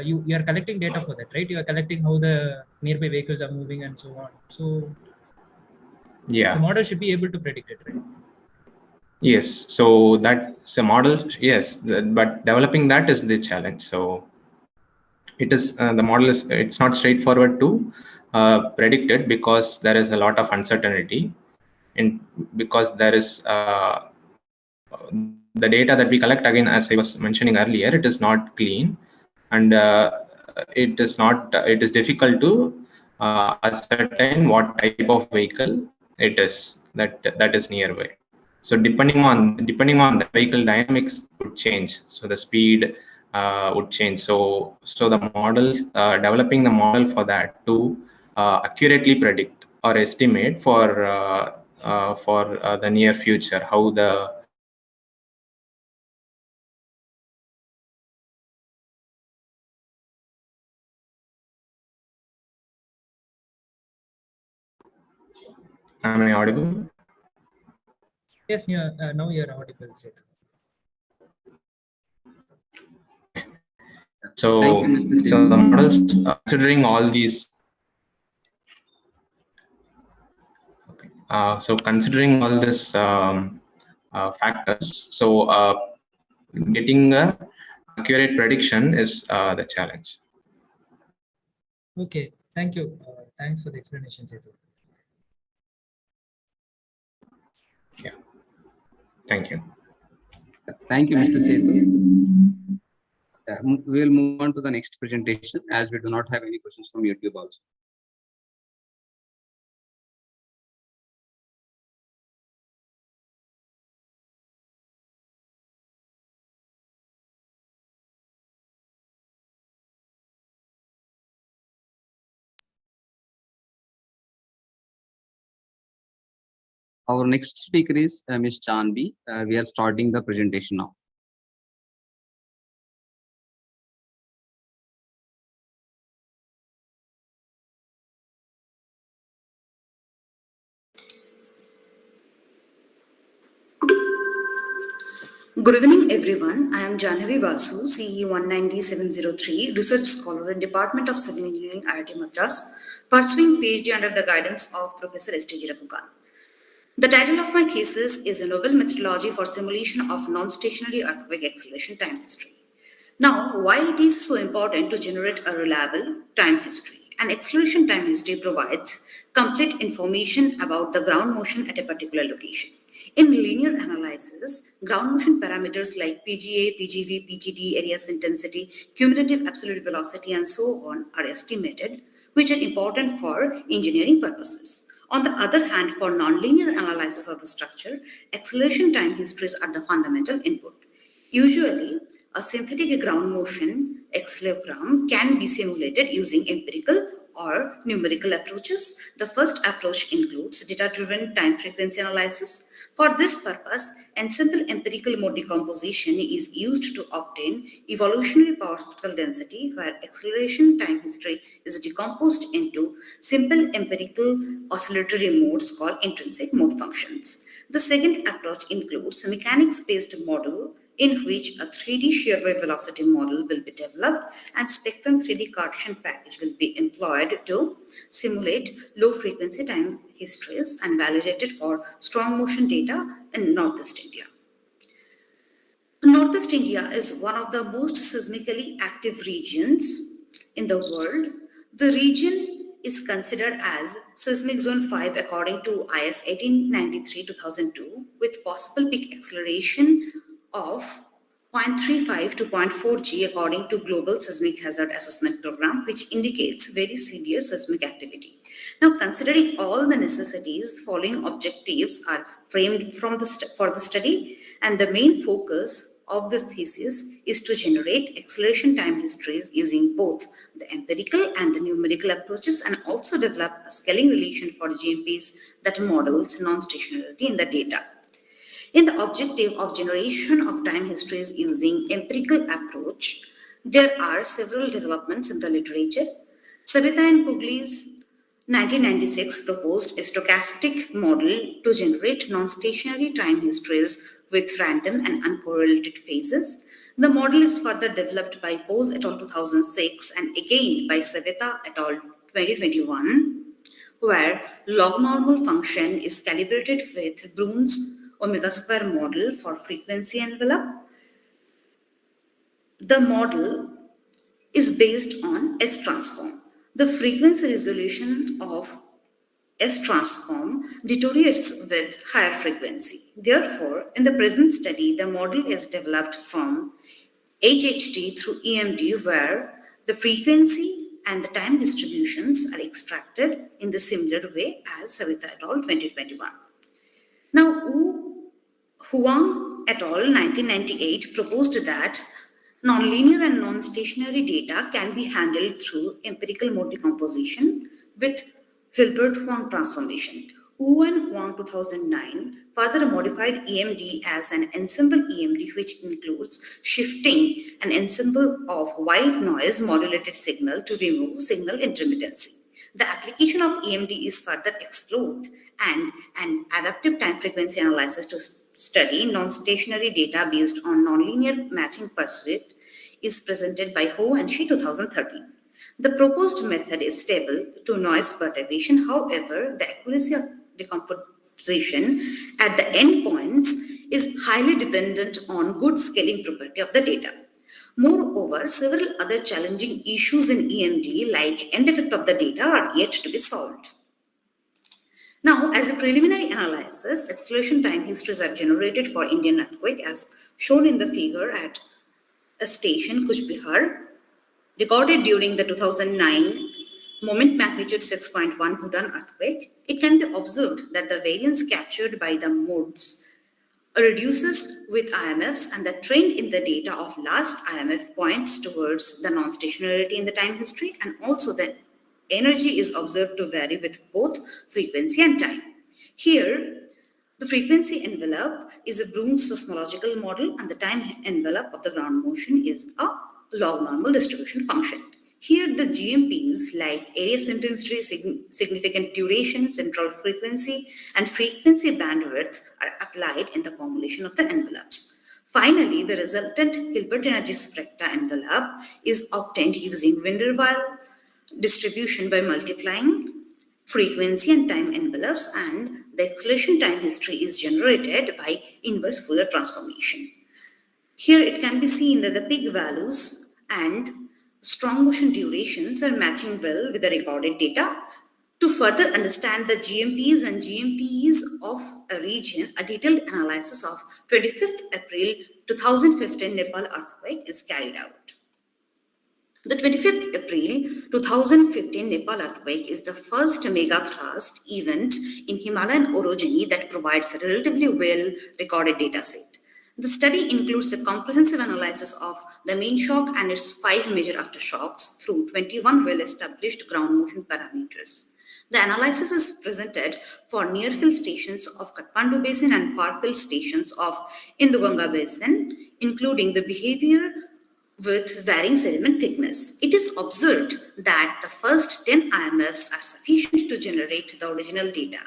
you are collecting data for that, right? You are collecting how the nearby vehicles are moving and so on. So yeah, the model should be able to predict it, right? Yes, so that's a model. Yes, but developing that is the challenge. So it is the model is it's not straightforward to predict it because there is a lot of uncertainty, because there is the data that we collect, again, as I was mentioning earlier, it is not clean, and it is difficult to ascertain what type of vehicle it is that is nearby. So depending on the vehicle dynamics would change. So the speed would change. So the models, developing the model for that to accurately predict or estimate for the near future how the Am I audible? Yes, now you're audible, Setu. So, Thank you, Mr. so Setu. the models considering all these. So considering all these factors, so getting a accurate prediction is the challenge. Okay, thank you. Thanks for the explanation, Setu. Yeah, thank you. Thank you, Mr. Setu. We will move on to the next presentation as we do not have any questions from YouTube also. Our next speaker is Ms. Chanvi. We are starting the presentation now. Good evening, everyone. I am Jahnavi Basu, CE 190703, Research Scholar in Department of Civil Engineering, IIT Madras, pursuing PhD under the guidance of Professor S.T. Jirapukan. The title of my thesis is A Novel Methodology for Simulation of Non-Stationary Earthquake Acceleration Time History. Now, why it is so important to generate a reliable time history? An acceleration time history provides complete information about the ground motion at a particular location. In linear analysis, ground motion parameters like PGA, PGV, PGD, areas intensity, cumulative absolute velocity, and so on are estimated, which are important for engineering purposes. On the other hand, for nonlinear analysis of the structure, acceleration time histories are the fundamental input. Usually, a synthetic ground motion accelerogram can be simulated using empirical or numerical approaches. The first approach includes data-driven time frequency analysis. For this purpose, and simple empirical mode decomposition is used to obtain evolutionary power spectral density, where acceleration time history is decomposed into simple empirical oscillatory modes called intrinsic mode functions. The second approach includes mechanics-based model in which a 3D shear wave velocity model will be developed and Spectrum 3D Cartesian package will be employed to simulate low frequency time histories and validated for strong motion data in Northeast India. Northeast India is one of the most seismically active regions in the world. The region is considered as seismic zone 5 according to IS 1893-2002 with possible peak acceleration of 0.35 to 0.4 G according to Global Seismic Hazard Assessment Program, which indicates very severe seismic activity. Now, considering all the necessities, following objectives are framed for the study, and the main focus of this thesis is to generate acceleration time histories using both the empirical and the numerical approaches and also develop a scaling relation for GMPs that models non-stationarity in the data. In the objective of generation of time histories using empirical approach, there are several developments in the literature. Sabita and Pugli's 1996 proposed a stochastic model to generate non-stationary time histories with random and uncorrelated phases. The model is further developed by Bose et al. 2006 and again by Sabita et al. 2021, where log normal function is calibrated with Brune's omega square model for frequency envelope. The model is based on S transform. The frequency resolution of S transform deteriorates with higher frequency. Therefore, in the present study, the model is developed from HHT through EMD, where the frequency and the time distributions are extracted in the similar way as Savita et al. 2021. Now, Huang et al. 1998 proposed that nonlinear and non-stationary data can be handled through empirical mode decomposition with Hilbert-Huang transformation. Wu and Huang 2009 further modified EMD as an ensemble EMD, which includes shifting an ensemble of white noise modulated signal to remove signal intermittency. The application of EMD is further explored, and an adaptive time frequency analysis to study non-stationary data based on nonlinear matching pursuit is presented by Ho and Shi 2013. The proposed method is stable to noise perturbation. However, the accuracy of decomposition at the endpoints is highly dependent on good scaling property of the data. Moreover, several other challenging issues in EMD, like end effect of the data, are yet to be solved. Now, as a preliminary analysis, acceleration time histories are generated for Indian earthquake as shown in the figure at a station, Kuch Bihar, recorded during the 2009 moment magnitude 6.1 Bhutan earthquake. It can be observed that the variance captured by the modes reduces with IMFs, and the trend in the data of last IMF points towards the non-stationarity in the time history, and also the energy is observed to vary with both frequency and time. Here, the frequency envelope is a Brune's seismological model, and the time envelope of the ground motion is a log normal distribution function. Here, the GMPs like area intensity, significant duration, central frequency, and frequency bandwidth are applied in the formulation of the envelopes. Finally, the resultant Hilbert energy spectra envelope is obtained using van der Waals distribution by multiplying frequency and time envelopes, and the acceleration time history is generated by inverse Fourier transformation. Here it can be seen that the peak values and strong motion durations are matching well with the recorded data. To further understand the GMPs and GMPs of a region, a detailed analysis of 25th April 2015 Nepal earthquake is carried out. The 25th April 2015 Nepal earthquake is the first megathrust event in Himalayan orogeny that provides a relatively well recorded data set. The study includes a comprehensive analysis of the main shock and its 5 major aftershocks through 21 well-established ground motion parameters. The analysis is presented for near-field stations of Kathmandu Basin and far-field stations of Indus Basin, including the behavior with varying sediment thickness. It is observed that the first 10 IMFs are sufficient to generate the original data,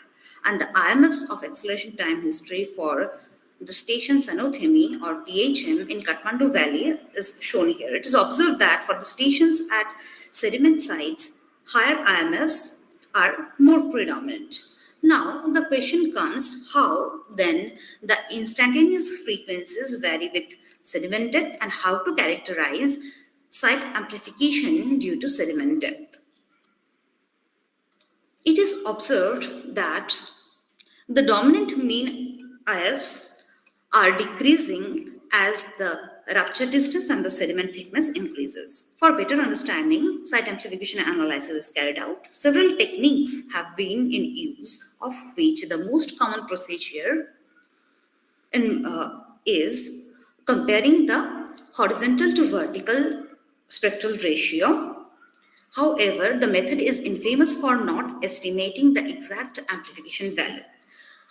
and the IMFs of acceleration time history for the station Sanothemi or THM in Kathmandu Valley is shown here. It is observed that for the stations at sediment sites, higher IMFs are more predominant. Now, the question comes, how then the instantaneous frequencies vary with sediment depth and how to characterize site amplification due to sediment depth. It is observed that the dominant mean IFs are decreasing as the rupture distance and the sediment thickness increases. For better understanding, site amplification analysis is carried out. Several techniques have been in use, of which the most common procedure is comparing the horizontal to vertical spectral ratio. However, the method is infamous for not estimating the exact amplification value.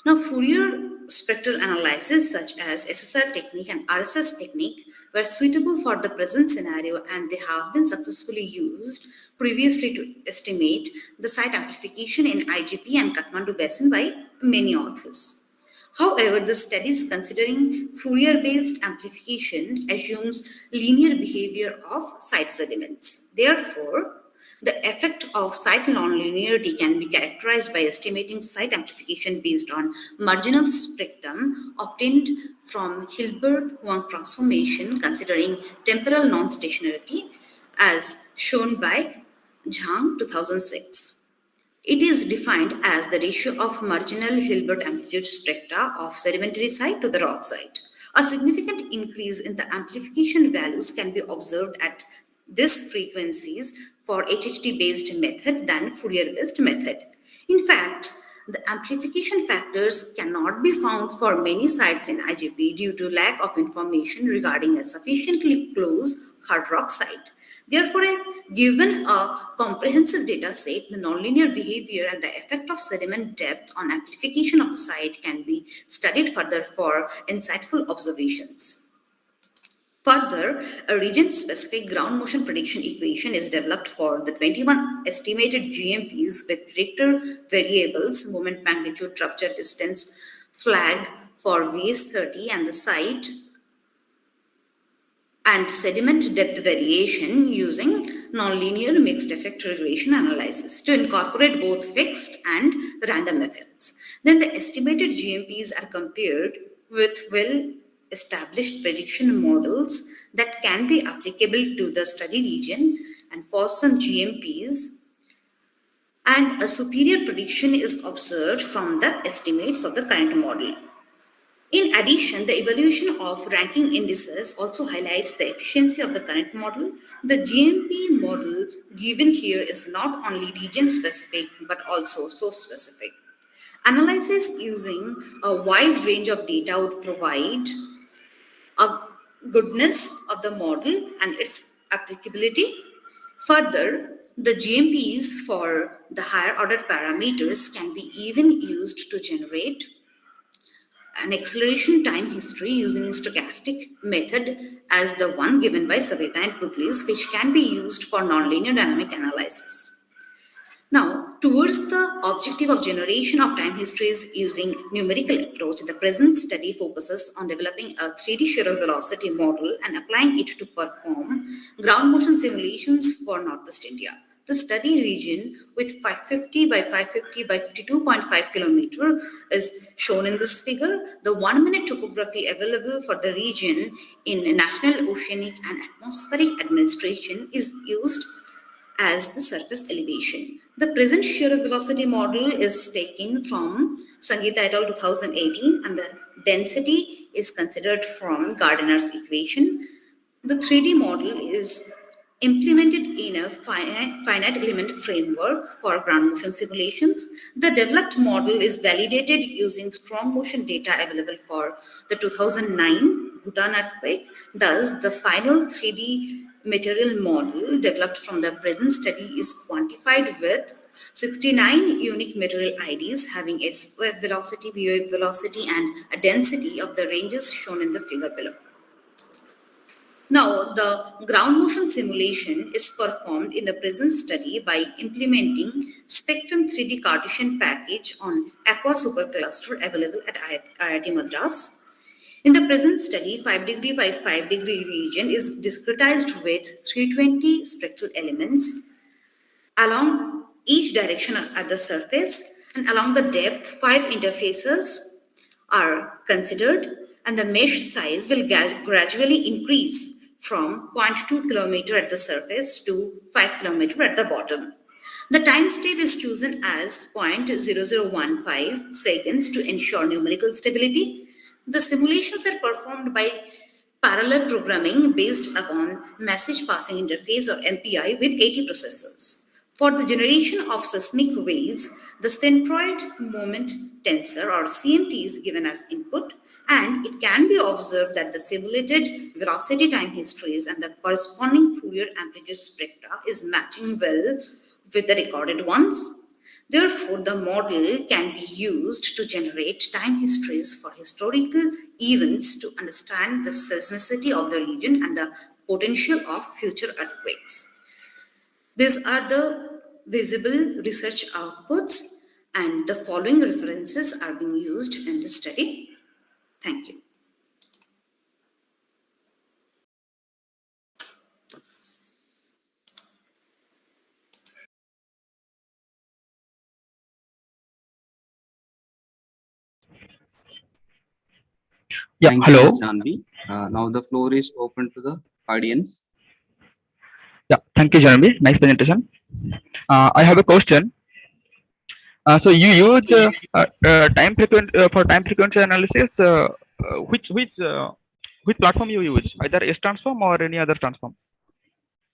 Now, Fourier spectral analysis such as SSR technique and RSS technique were suitable for the present scenario, and they have been successfully used previously to estimate the site amplification in IGP and Kathmandu Basin by many authors. However, the studies considering Fourier-based amplification assumes linear behavior of site sediments. Therefore, the effect of site nonlinearity can be characterized by estimating site amplification based on marginal spectrum obtained from Hilbert-Huang transformation considering temporal non-stationarity as shown by Zhang 2006. It is defined as the ratio of marginal Hilbert amplitude spectra of sedimentary site to the rock site. A significant increase in the amplification values can be observed at these frequencies for HHT-based method than Fourier-based method. In fact, the amplification factors cannot be found for many sites in IGP due to lack of information regarding a sufficiently close hard rock site. Therefore, given a comprehensive data set, the nonlinear behavior and the effect of sediment depth on amplification of the site can be studied further for insightful observations. Further, a region-specific ground motion prediction equation is developed for the 21 estimated GMPs with predictor variables, moment magnitude, rupture distance, flag for VS30 and the site and sediment depth variation using nonlinear mixed effect regression analysis to incorporate both fixed and random effects. Then the estimated GMPs are compared with well-established prediction models that can be applicable to the study region, and for some GMPs, and a superior prediction is observed from the estimates of the current model. In addition, the evaluation of ranking indices also highlights the efficiency of the current model. The GMP model given here is not only region-specific but also source-specific. Analysis using a wide range of data would provide a goodness of the model and its applicability. Further, the GMPs for the higher order parameters can be even used to generate an acceleration time history using stochastic method as the one given by Savita and Pugliese, which can be used for nonlinear dynamic analysis. Now, towards the objective of generation of time histories using numerical approach, the present study focuses on developing a 3D shear velocity model and applying it to perform ground motion simulations for Northeast India. The study region with 550 by 550 by 52.5 kilometer is shown in this figure. The 1-minute topography available for the region in National Oceanic and Atmospheric Administration is used as the surface elevation. The present shear velocity model is taken from Sangeeta et al. 2018 and the density is considered from Gardner's equation. The 3D model is implemented in a finite element framework for ground motion simulations. The developed model is validated using strong motion data available for the 2009 Bhutan earthquake. Thus, the final 3D material model developed from the present study is quantified with 69 unique material IDs having a sweep velocity, wave velocity, and a density of the ranges shown in the figure below. Now, the ground motion simulation is performed in the present study by implementing Spectrum 3D Cartesian package on Aqua supercluster available at IIT Madras. In the present study, 5 degree by 5 degree region is discretized with 320 spectral elements along each direction at the surface, and along the depth, 5 interfaces are considered, and the mesh size will gradually increase from 0.2 kilometer at the surface to 5 kilometer at the bottom. The time step is chosen as 0.0015 seconds to ensure numerical stability. The simulations are performed by parallel programming based upon message passing interface or MPI with 80 processors. For the generation of seismic waves, the centroid moment tensor or CMT is given as input, and it can be observed that the simulated velocity time histories and the corresponding Fourier amplitude spectra is matching well with the recorded ones. Therefore, the model can be used to generate time histories for historical events to understand the seismicity of the region and the potential of future earthquakes. These are the visible research outputs, and the following references are being used in the study. Thank you. Yeah, Thank hello. you, Ms. Janvi. Now the floor is open to the audience. Yeah, thank you, Jeremy. Nice presentation. I have a question. So you use for time frequency analysis. Which platform you use? Either S transform or any other transform?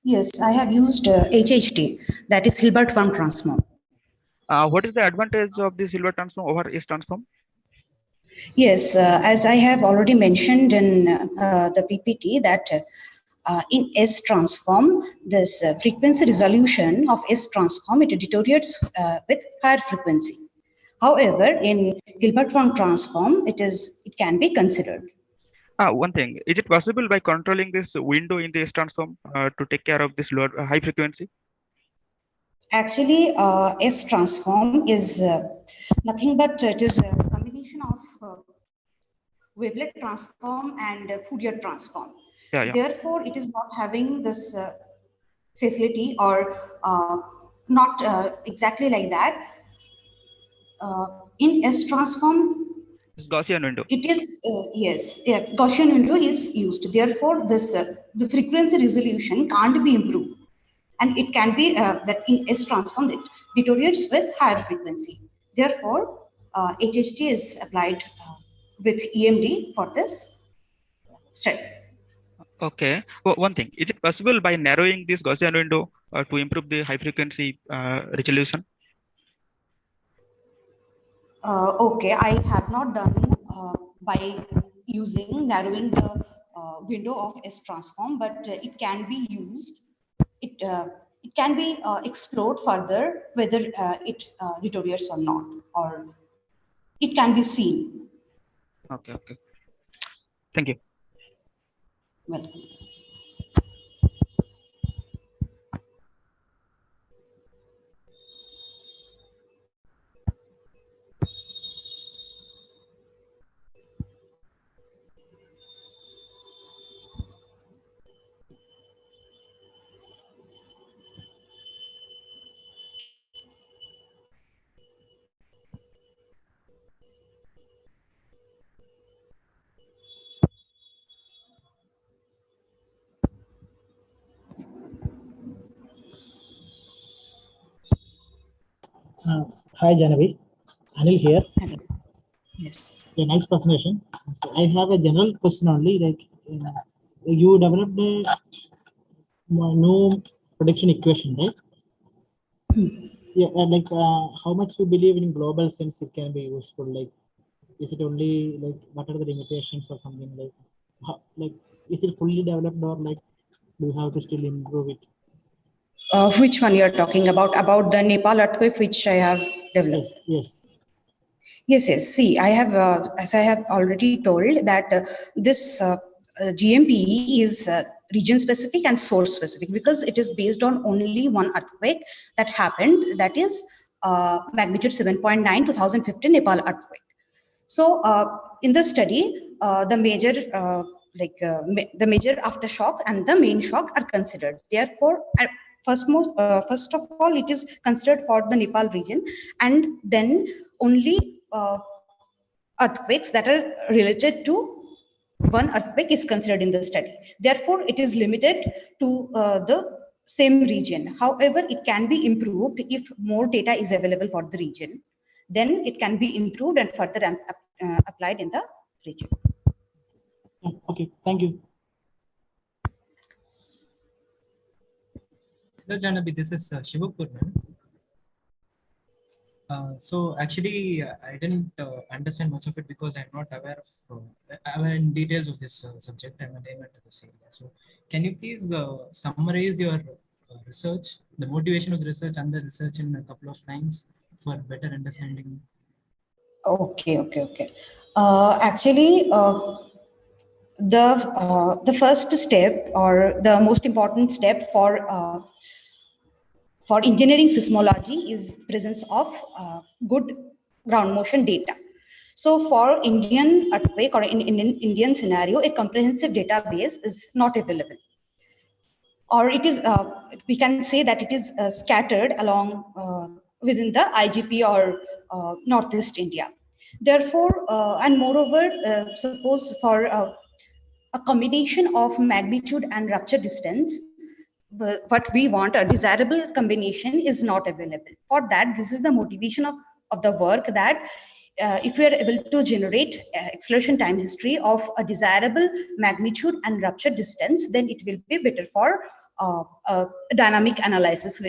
Yes, I have used HHT, that is Hilbert-Farm transform. What is the advantage of this Hilbert transform over S transform? Yes, as I have already mentioned in the PPT, that in S transform, this frequency resolution of S transform, it deteriorates with higher frequency. However, in Hilbert-Farm transform, it can be considered. One thing, is it possible by controlling this window in the S transform to take care of this lower high frequency? Actually, S transform is nothing but it is a combination of wavelet transform and Fourier transform. Yeah, yeah. Therefore, it is not having this facility or not exactly like that. In S transform, This Gaussian window. it is yes, yeah, Gaussian window is used. Therefore, this the frequency resolution can't be improved, and it can be that in S transform it deteriorates with higher frequency. Therefore, HHT is applied with EMD for this study. Okay. Well, one thing, is it possible by narrowing this Gaussian window to improve the high frequency resolution? Okay, I have not done by narrowing the window of S transform, but it can be used. It can be explored further whether it deteriorates or not, or it can be seen. Okay, okay. Thank you. Welcome. Hi, Janavi. Anil here. Hello. Yes. A nice presentation. So I have a general question only. Like you developed a new prediction equation, right? Yeah. Like how much you believe in global sense it can be useful? Like, is it only like what are the limitations or something like? Like, is it fully developed or like do you have to still improve it? Which one you are talking about? About the Nepal earthquake, which I have developed? Yes. Yes, yes. See, I have, as I have already told, that this GMPE is region specific and source specific because it is based on only one earthquake that happened, that is magnitude 7.9 2015 Nepal earthquake. So in the study, the major aftershock and the main shock are considered. Therefore, first of all, it is considered for the Nepal region, and then only earthquakes that are related to one earthquake is considered in the study. Therefore, it is limited to the same region. However, it can be improved if more data is available for the region. Then it can be improved and further applied in the region. Okay, thank you. Hello, Janabi, this is Shivapurman. So actually, I didn't understand much of it because I'm not aware in details of this subject. I'm a layman to this area. So can you please summarize your research, the motivation of the research and the research in a couple of lines for better understanding? Okay. Actually, the first step or the most important step for engineering seismology is presence of good ground motion data. So for Indian earthquake or in Indian scenario, a comprehensive database is not available, or it is we can say that it is scattered along within the IGP or Northeast India. Therefore, and moreover, suppose for a combination of magnitude and rupture distance, what we want, a desirable combination, is not available. For that, this is the motivation of the work, that if we are able to generate acceleration time history of a desirable magnitude and rupture distance, then it will be better for dynamic analysis,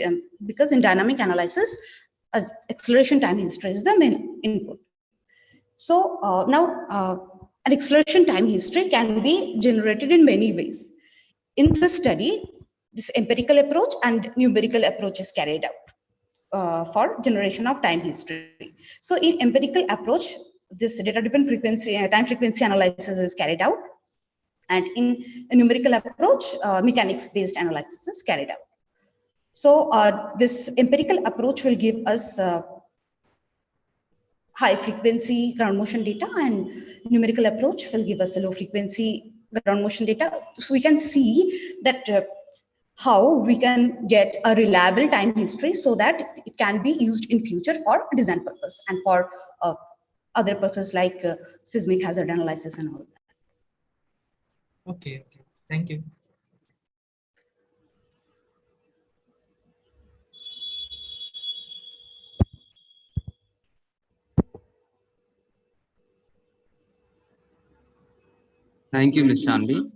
because in dynamic analysis, acceleration time history is the main input. So now an acceleration time history can be generated in many ways. In the study, this empirical approach and numerical approach is carried out for generation of time history. So in empirical approach, this data-driven time frequency analysis is carried out, and in a numerical approach, mechanics-based analysis is carried out. So this empirical approach will give us high frequency ground motion data, and numerical approach will give us a low frequency ground motion data. So we can see that how we can get a reliable time history so that it can be used in future for design purpose and for other purposes like seismic hazard analysis and all that. Okay, thank you. Thank you, Ms. Shanvi.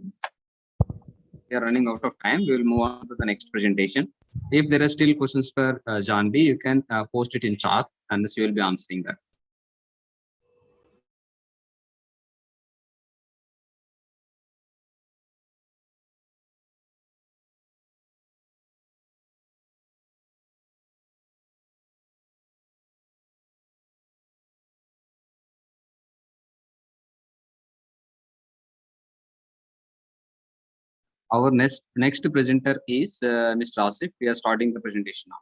We are running out of time. We will move on to the next presentation. If there are still questions for Janvi, you can post it in chat, and she will be answering that. Our next presenter is Mr. Asaf. We are starting the presentation now.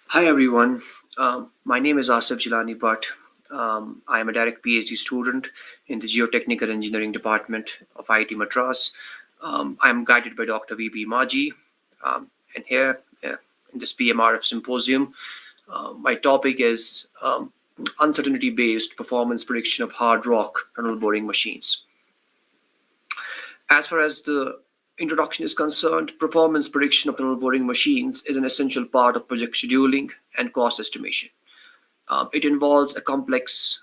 Hi everyone, my name is Asaf Jilani Bhatt. I am a direct PhD student in the Geotechnical Engineering Department of IIT Madras. I am guided by Dr. V.B. Maji, and here in this PMRF Symposium, my topic is uncertainty-based performance prediction of hard rock tunnel boring machines. As far as the introduction is concerned, performance prediction of tunnel boring machines is an essential part of project scheduling and cost estimation. It involves a complex,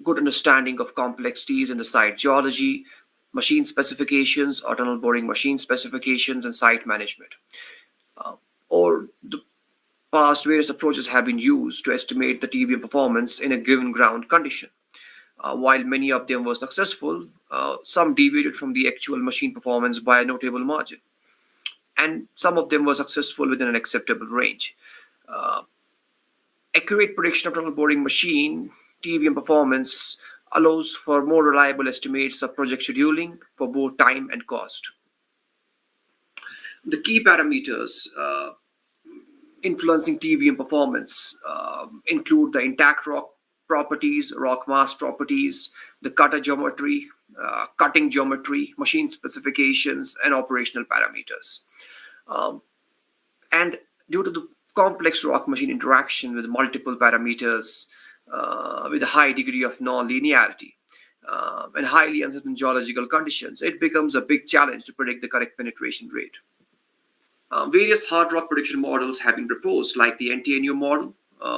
good understanding of complexities in the site geology, machine specifications or tunnel boring machine specifications, and site management. Or the past various approaches have been used to estimate the TBM performance in a given ground condition. While many of them were successful, some deviated from the actual machine performance by a notable margin. and some of them were successful within an acceptable range. Accurate prediction of tunnel boring machine TBM performance allows for more reliable estimates of project scheduling for both time and cost. The key parameters influencing TBM performance include the intact rock properties, rock mass properties, the cutter geometry, cutting geometry, machine specifications, and operational parameters. And due to the complex rock machine interaction with multiple parameters with a high degree of non-linearity and highly uncertain geological conditions, it becomes a big challenge to predict the correct penetration rate. Various hard rock prediction models have been proposed, like the NTNU model,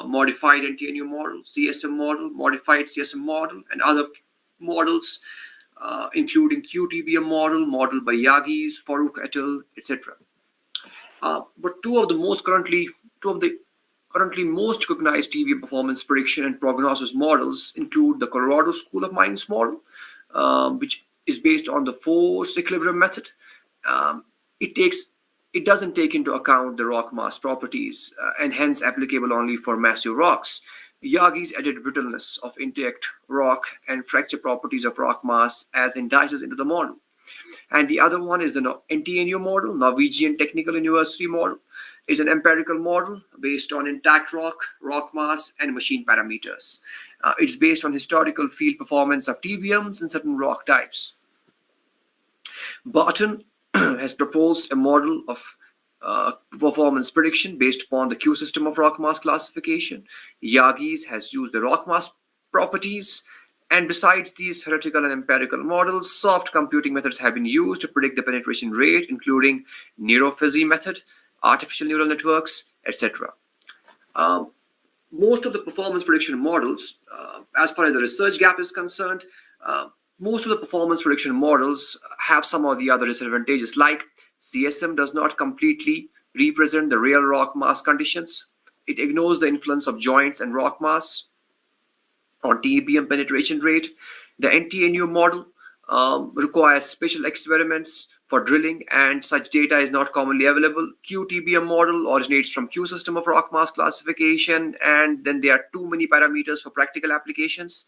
modified NTNU model, CSM model, modified CSM model, and other models, including QTBM model, modeled by Yagis, Farouk et al., etc. But two of the currently most recognized TBM performance prediction and prognosis models include the Colorado School of Mines model, which is based on the force equilibrium method. It doesn't take into account the rock mass properties and hence applicable only for massive rocks. Yagi's added brittleness of intact rock and fracture properties of rock mass as indices into the model. And the other one is the NTNU model, Norwegian Technical University model. It's an empirical model based on intact rock, rock mass, and machine parameters. It's based on historical field performance of TBMs and certain rock types. Bhatt has proposed a model of performance prediction based upon the Q system of rock mass classification. Yagis has used the rock mass properties. And besides these theoretical and empirical models, soft computing methods have been used to predict the penetration rate, including neurophysi method, artificial neural networks, etc. Most of the performance prediction models, as far as the research gap is concerned, most of the performance prediction models have some of the other disadvantages, like CSM does not completely represent the real rock mass conditions. It ignores the influence of joints and rock mass on TBM penetration rate. The NTNU model requires special experiments for drilling, and such data is not commonly available. QTBM model originates from Q system of rock mass classification, and then there are too many parameters for practical applications.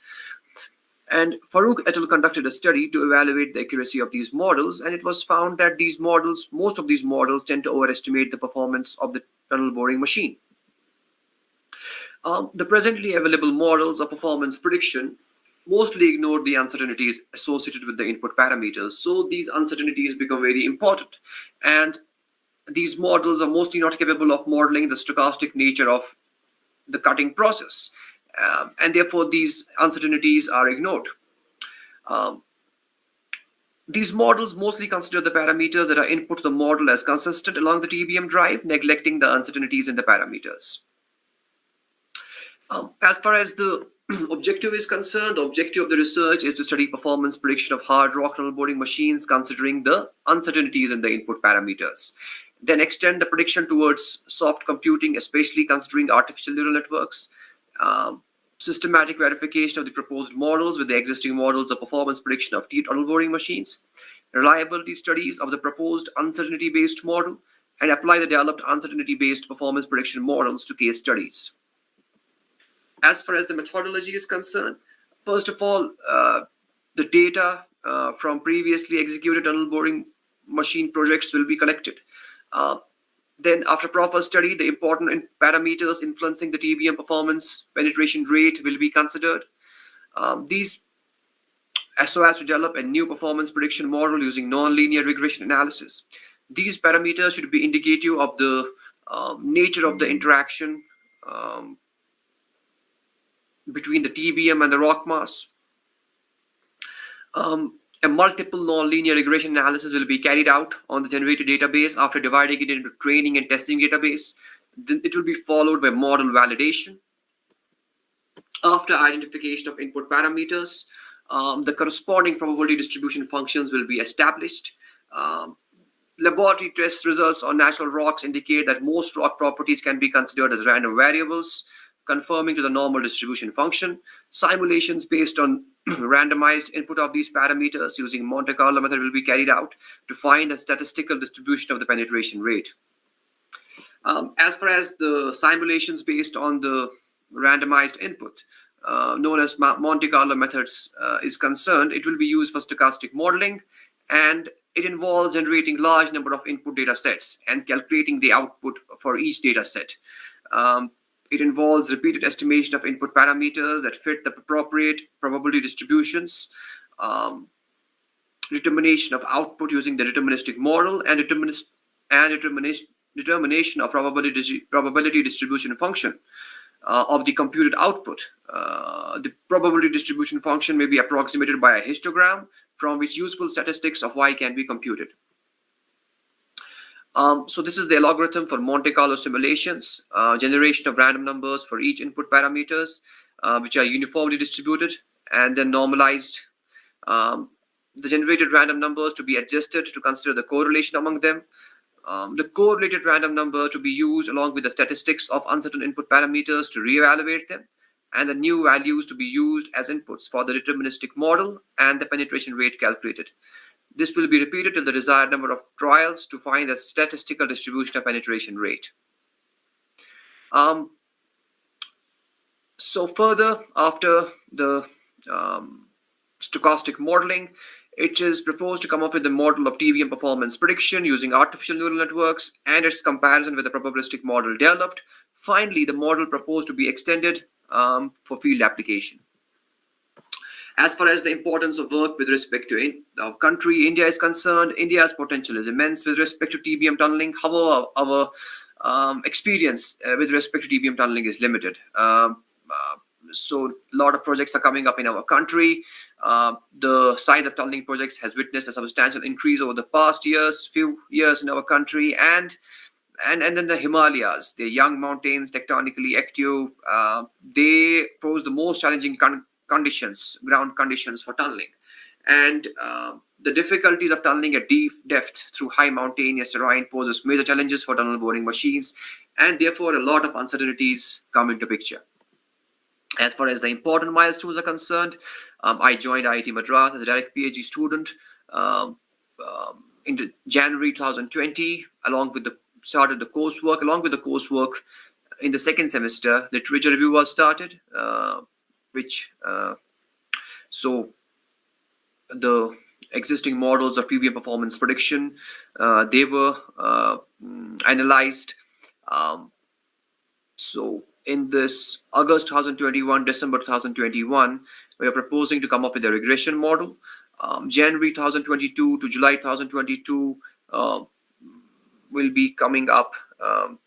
And Farouk et al. Conducted a study to evaluate the accuracy of these models, and it was found that most of these models tend to overestimate the performance of the tunnel boring machine. The presently available models of performance prediction mostly ignore the uncertainties associated with the input parameters. So these uncertainties become very important. And these models are mostly not capable of modeling the stochastic nature of the cutting process. And therefore, these uncertainties are ignored. These models mostly consider the parameters that are input to the model as consistent along the TBM drive, neglecting the uncertainties in the parameters. As far as the objective is concerned, the objective of the research is to study performance prediction of hard rock tunnel boring machines considering the uncertainties in the input parameters. Then extend the prediction towards soft computing, especially considering artificial neural networks. Systematic verification of the proposed models with the existing models of performance prediction of tunnel boring machines. Reliability studies of the proposed uncertainty-based model, and apply the developed uncertainty-based performance prediction models to case studies. As far as the methodology is concerned, first of all, the data from previously executed tunnel boring machine projects will be collected. Then after proper study, the important parameters influencing the TBM performance penetration rate will be considered. These so as to develop a new performance prediction model using nonlinear regression analysis. These parameters should be indicative of the nature of the interaction between the TBM and the rock mass. A multiple nonlinear regression analysis will be carried out on the generated database after dividing it into training and testing database. Then it will be followed by model validation. After identification of input parameters, the corresponding probability distribution functions will be established. Laboratory test results on natural rocks indicate that most rock properties can be considered as random variables. conforming to the normal distribution function. Simulations based on randomized input of these parameters using Monte Carlo method will be carried out to find the statistical distribution of the penetration rate. As far as the simulations based on the randomized input, known as Monte Carlo methods, is concerned, it will be used for stochastic modeling, and it involves generating large number of input data sets and calculating the output for each data set. It involves repeated estimation of input parameters that fit the appropriate probability distributions, determination of output using the deterministic model, and determination of probability distribution function of the computed output. The probability distribution function may be approximated by a histogram from which useful statistics of y can be computed. So this is the algorithm for Monte Carlo simulations, generation of random numbers for each input parameters, which are uniformly distributed and then normalized. The generated random numbers to be adjusted to consider the correlation among them. The correlated random number to be used along with the statistics of uncertain input parameters to reevaluate them, and the new values to be used as inputs for the deterministic model and the penetration rate calculated. This will be repeated till the desired number of trials to find the statistical distribution of penetration rate. So further, after the stochastic modeling, it is proposed to come up with the model of TVM performance prediction using artificial neural networks and its comparison with the probabilistic model developed. Finally, the model proposed to be extended for field application. As far as the importance of work with respect to our country, India, is concerned, India's potential is immense with respect to TBM tunneling. However, our experience with respect to TBM tunneling is limited. So a lot of projects are coming up in our country. The size of tunneling projects has witnessed a substantial increase over the past few years in our country, and then the Himalayas, the young mountains, tectonically active, they pose the most challenging ground conditions for tunneling. And the difficulties of tunneling at deep depth through high mountainous terrain poses major challenges for tunnel boring machines, and therefore a lot of uncertainties come into picture. As far as the important milestones are concerned, I joined IIT Madras as a direct PhD student in January 2020, started the coursework. Along with the coursework, in the second semester, literature review was started, so the existing models of PBM performance prediction, they were analyzed. So in this August 2021, December 2021, we are proposing to come up with a regression model. January 2022 to July 2022 will be coming up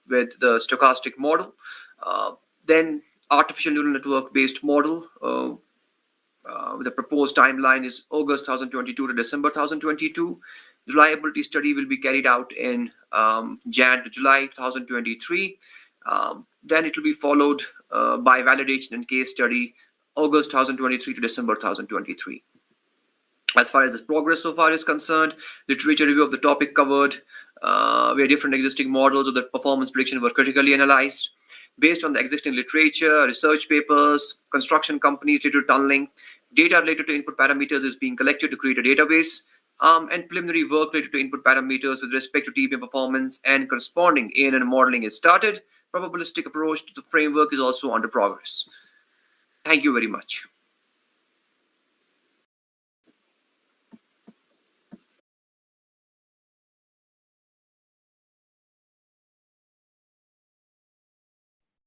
with the stochastic model. Then artificial neural network based model. The proposed timeline is August 2022 to December 2022. The reliability study will be carried out in Jan to July 2023. Then it will be followed by validation and case study August 2023 to December 2023. As far as this progress so far is concerned, literature review of the topic covered, where different existing models of the performance prediction were critically analyzed. Based on the existing literature, research papers, construction companies related to tunneling, data related to input parameters is being collected to create a database, and preliminary work related to input parameters with respect to TBM performance and corresponding ANN modeling is started. Probabilistic approach to the framework is also under progress. Thank you very much.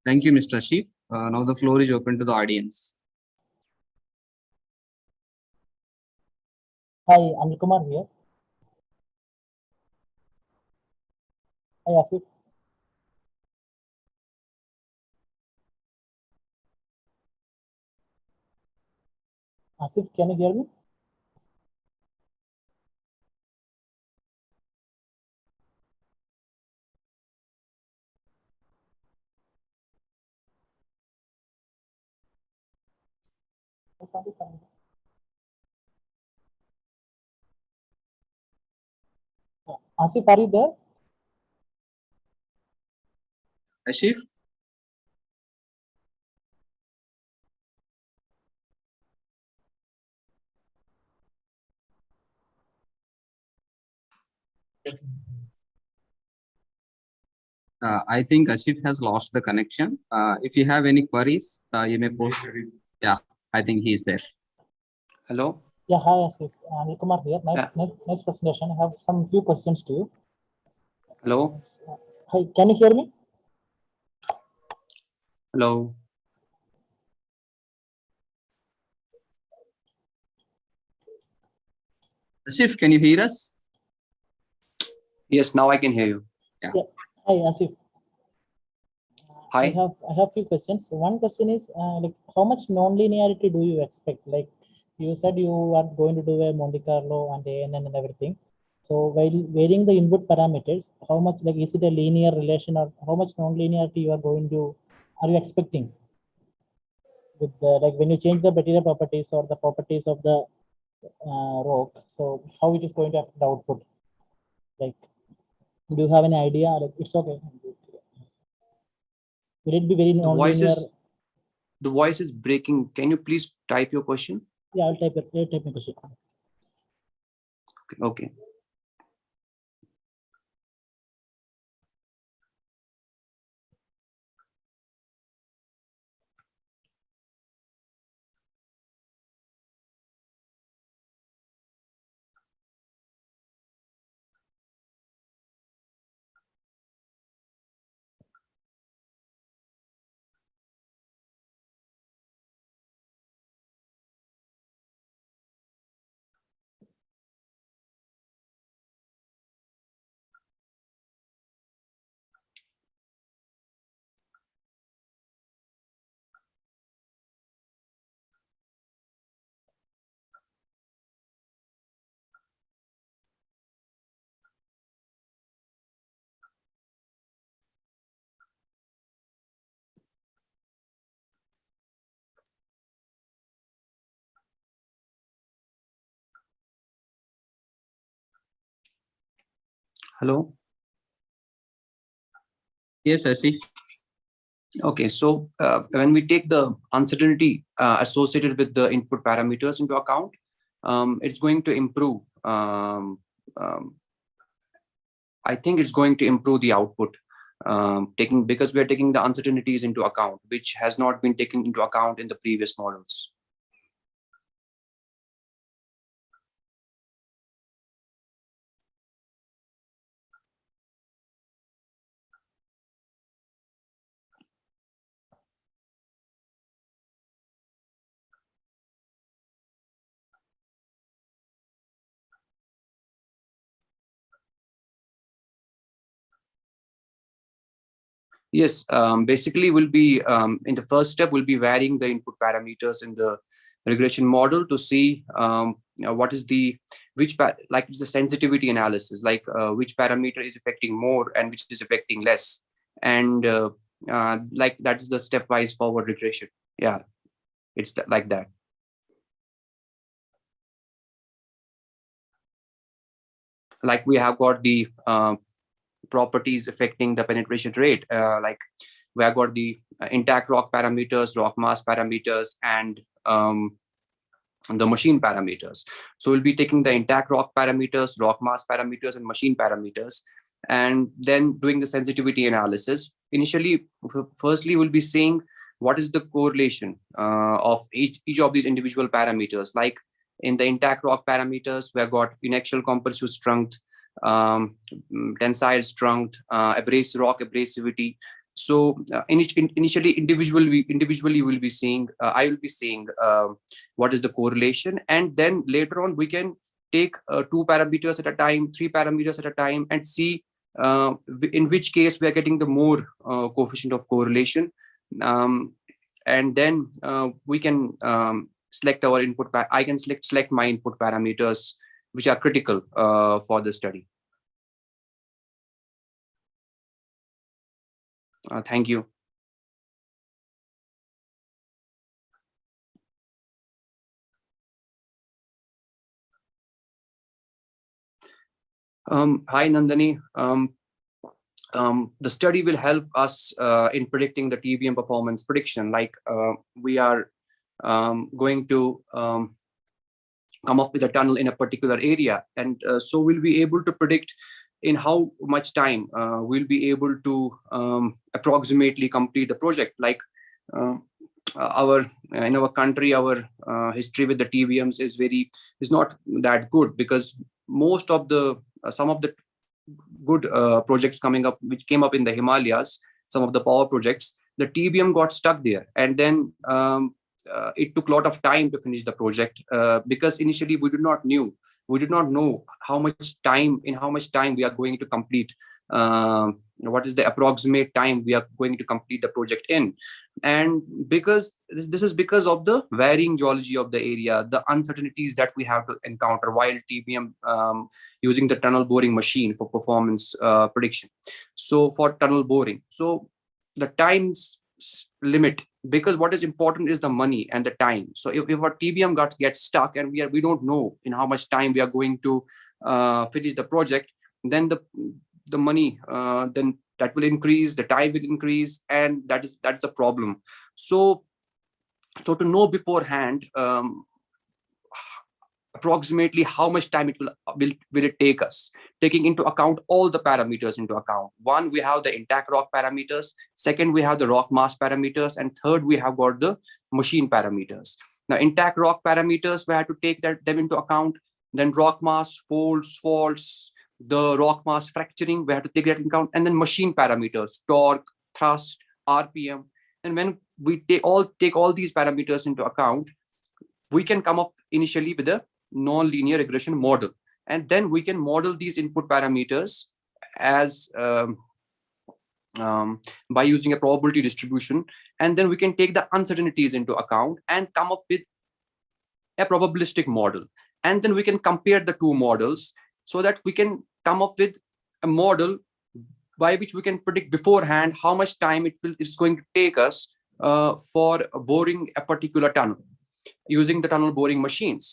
Thank you, Mr. Asif. Now the floor is open to the audience. Hi, Anil Kumar here. Hi, Asif. Asif, can you hear me? Yes, Asif, fine. Asif, are you there? Asif? I think Asif has lost the connection. If you have any queries, you may post. Yeah, I think he's there. Hello. Yeah, hi Asif. Anil Kumar here. Nice presentation. I have some few questions to you. Hello. Hi, can you hear me? Hello. Asif, can you hear us? Yes, now I can hear you. Yeah. Hi Asif. Hi. I have few questions. One question is like how much non-linearity do you expect? Like you said you are going to do a Monte Carlo and ANN and everything. So while varying the input parameters, how much like is it a linear relation or how much non-linearity you are you expecting with the like when you change the material properties or the properties of the rock? So how it is going to affect the output? Like, do you have any idea? Like it's okay. Will it be very non-linear? The voice is breaking. Can you please type your question? Yeah, I'll type my question. Okay. Hello. Yes, Asif. Okay, so when we take the uncertainty associated with the input parameters into account, it's going to improve. I think it's going to improve the output, because we are taking the uncertainties into account, which has not been taken into account in the previous models. Yes, basically we'll be in the first step, we'll be varying the input parameters in the regression model to see what is the like it's the sensitivity analysis, like which parameter is affecting more and which is affecting less, and like that is the stepwise forward regression. Yeah, it's like that. Like we have got the properties affecting the penetration rate, like we have got the intact rock parameters, rock mass parameters, and the machine parameters. So we'll be taking the intact rock parameters, rock mass parameters, and machine parameters, and then doing the sensitivity analysis. Initially, firstly, we'll be seeing what is the correlation of each of these individual parameters. Like in the intact rock parameters, we have got inaxial compressive strength, tensile strength, rock abrasivity. So initially, individually, we'll be seeing. I will be seeing what is the correlation, and then later on we can take 2 parameters at a time, 3 parameters at a time, and see in which case we are getting the more coefficient of correlation, and then we can select our input. I can select my input parameters which are critical for the study. Thank you. Hi, Nandani. The study will help us in predicting the TBM performance prediction. Like we are going to come up with a tunnel in a particular area, and so we'll be able to predict in how much time we'll be able to approximately complete the project. Like in our country, our history with the TBMs is not that good, because most of the some of the good projects which came up in the Himalayas, some of the power projects, the TBM got stuck there, and then it took a lot of time to finish the project because initially we did not know how much time we are going to complete, what is the approximate time we are going to complete the project in. And because this is because of the varying geology of the area, the uncertainties that we have to encounter while TBM using the tunnel boring machine for performance prediction. So for tunnel boring, so the times limit, because what is important is the money and the time. So if our TBM gets stuck and we don't know in how much time we are going to finish the project, then the money then that will increase, the time will increase, and that's the problem. So to know beforehand approximately how much time it will it take us, taking into account all the parameters into account. One, we have the intact rock parameters. Second, we have the rock mass parameters, and third, we have got the machine parameters. Now, intact rock parameters, we have to take them into account. Then rock mass, folds, faults, the rock mass fracturing, we have to take that into account. And then machine parameters, torque, thrust, RPM. And when we take all these parameters into account, we can come up initially with a non-linear regression model, and then we can model these input parameters as by using a probability distribution, and then we can take the uncertainties into account and come up with a probabilistic model, and then we can compare the two models so that we can come up with a model by which we can predict beforehand how much time it's going to take us for boring a particular tunnel using the tunnel boring machines.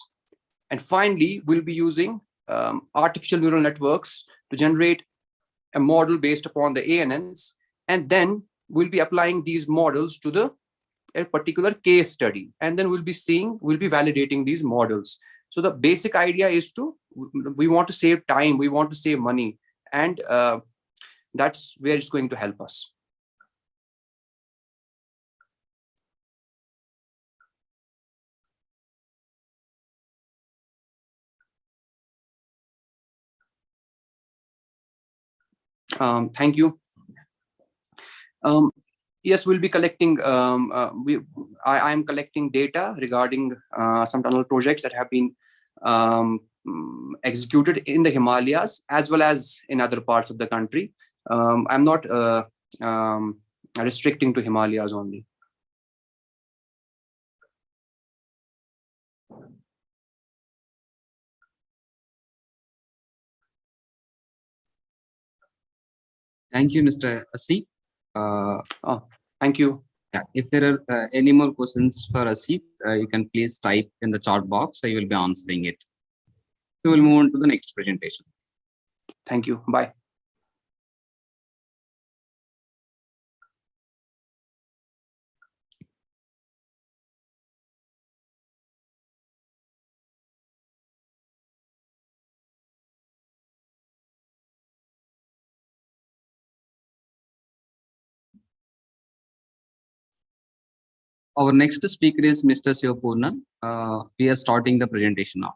And finally, we'll be using artificial neural networks to generate a model based upon the ANNs, and then we'll be applying these models to a particular case study, and then we'll be validating these models. So the basic idea is we want to save time, we want to save money, and that's where it's going to help us. Thank you. Yes, we'll be collecting. I am collecting data regarding some tunnel projects that have been executed in the Himalayas as well as in other parts of the country. I'm not restricting to Himalayas only. Thank you, Mr. Asif. Thank you. Yeah, if there are any more questions for Asif, you can please type in the chat box. I will be answering it. We will move on to the next presentation. Thank you. Bye. Our next speaker is Mr. Sivapurnan. We are starting the presentation now.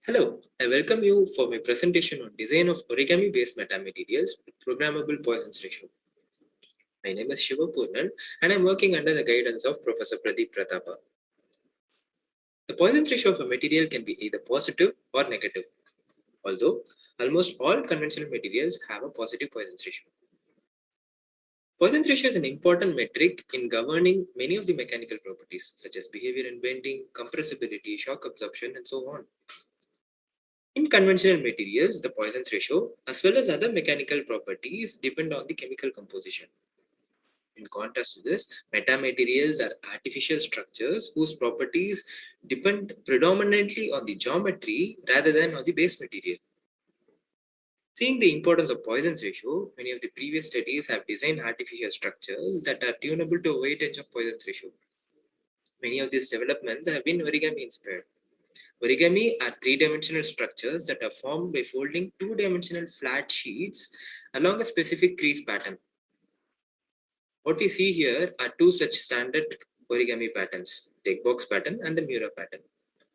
Hello, I welcome you for my presentation on design of origami-based metamaterials with programmable Poisson's ratio. My name is Sivapurnan, and I'm working under the guidance of Professor Pradeep Pratapa. The Poisson's ratio of a material can be either positive or negative, although almost all conventional materials have a positive Poisson's ratio. Poisson's ratio is an important metric in governing many of the mechanical properties, such as behavior and bending, compressibility, shock absorption, and so on. In conventional materials, the Poisson's ratio, as well as other mechanical properties, depend on the chemical composition. In contrast to this, metamaterials are artificial structures whose properties depend predominantly on the geometry rather than on the base material. Seeing the importance of Poisson's ratio, many of the previous studies have designed artificial structures that are tunable to a wide range of Poisson's ratio. Many of these developments have been origami inspired. Origami are three-dimensional structures that are formed by folding two-dimensional flat sheets along a specific crease pattern. What we see here are two such standard origami patterns, the egg box pattern and the mirror pattern.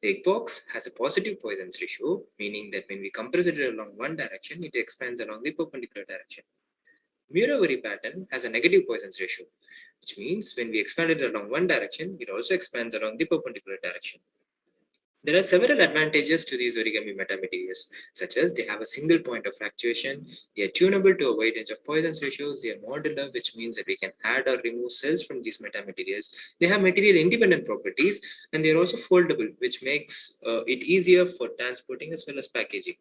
The egg box has a positive Poisson's ratio, meaning that when we compress it along one direction, it expands along the perpendicular direction. Mirror pattern has a negative Poisson's ratio, which means when we expand it along one direction, it also expands along the perpendicular direction. There are several advantages to these origami metamaterials, such as they have a single point of fluctuation, they are tunable to a wide range of Poisson's ratios, they are modular, which means that we can add or remove cells from these metamaterials. They have material independent properties, and they are also foldable, which makes it easier for transporting as well as packaging.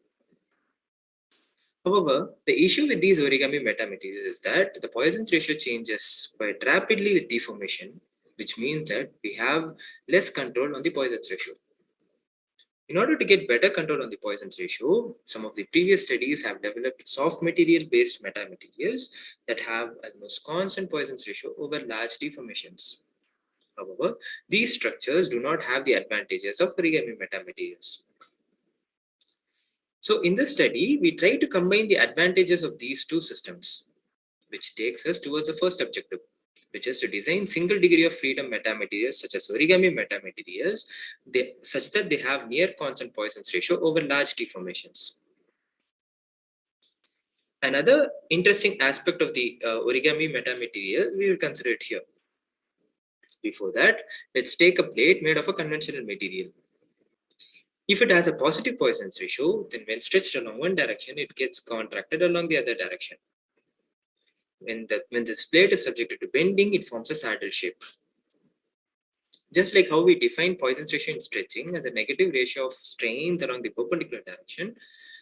However, the issue with these origami metamaterials is that the Poisson's ratio changes quite rapidly with deformation, which means that we have less control on the Poisson's ratio. In order to get better control on the Poisson's ratio, some of the previous studies have developed soft material-based metamaterials that have almost constant Poisson's ratio over large deformations. However, these structures do not have the advantages of origami metamaterials. So in this study, we try to combine the advantages of these two systems, which takes us towards the first objective, which is to design single degree of freedom metamaterials such as origami metamaterials, such that they have near constant Poisson's ratio over large deformations. Another interesting aspect of the origami metamaterial, we will consider it here. Before that, let's take a plate made of a conventional material. If it has a positive Poisson's ratio, then when stretched along one direction, it gets contracted along the other direction. When this plate is subjected to bending, it forms a saddle shape. Just like how we define Poisson's ratio in stretching as a negative ratio of strains along the perpendicular direction,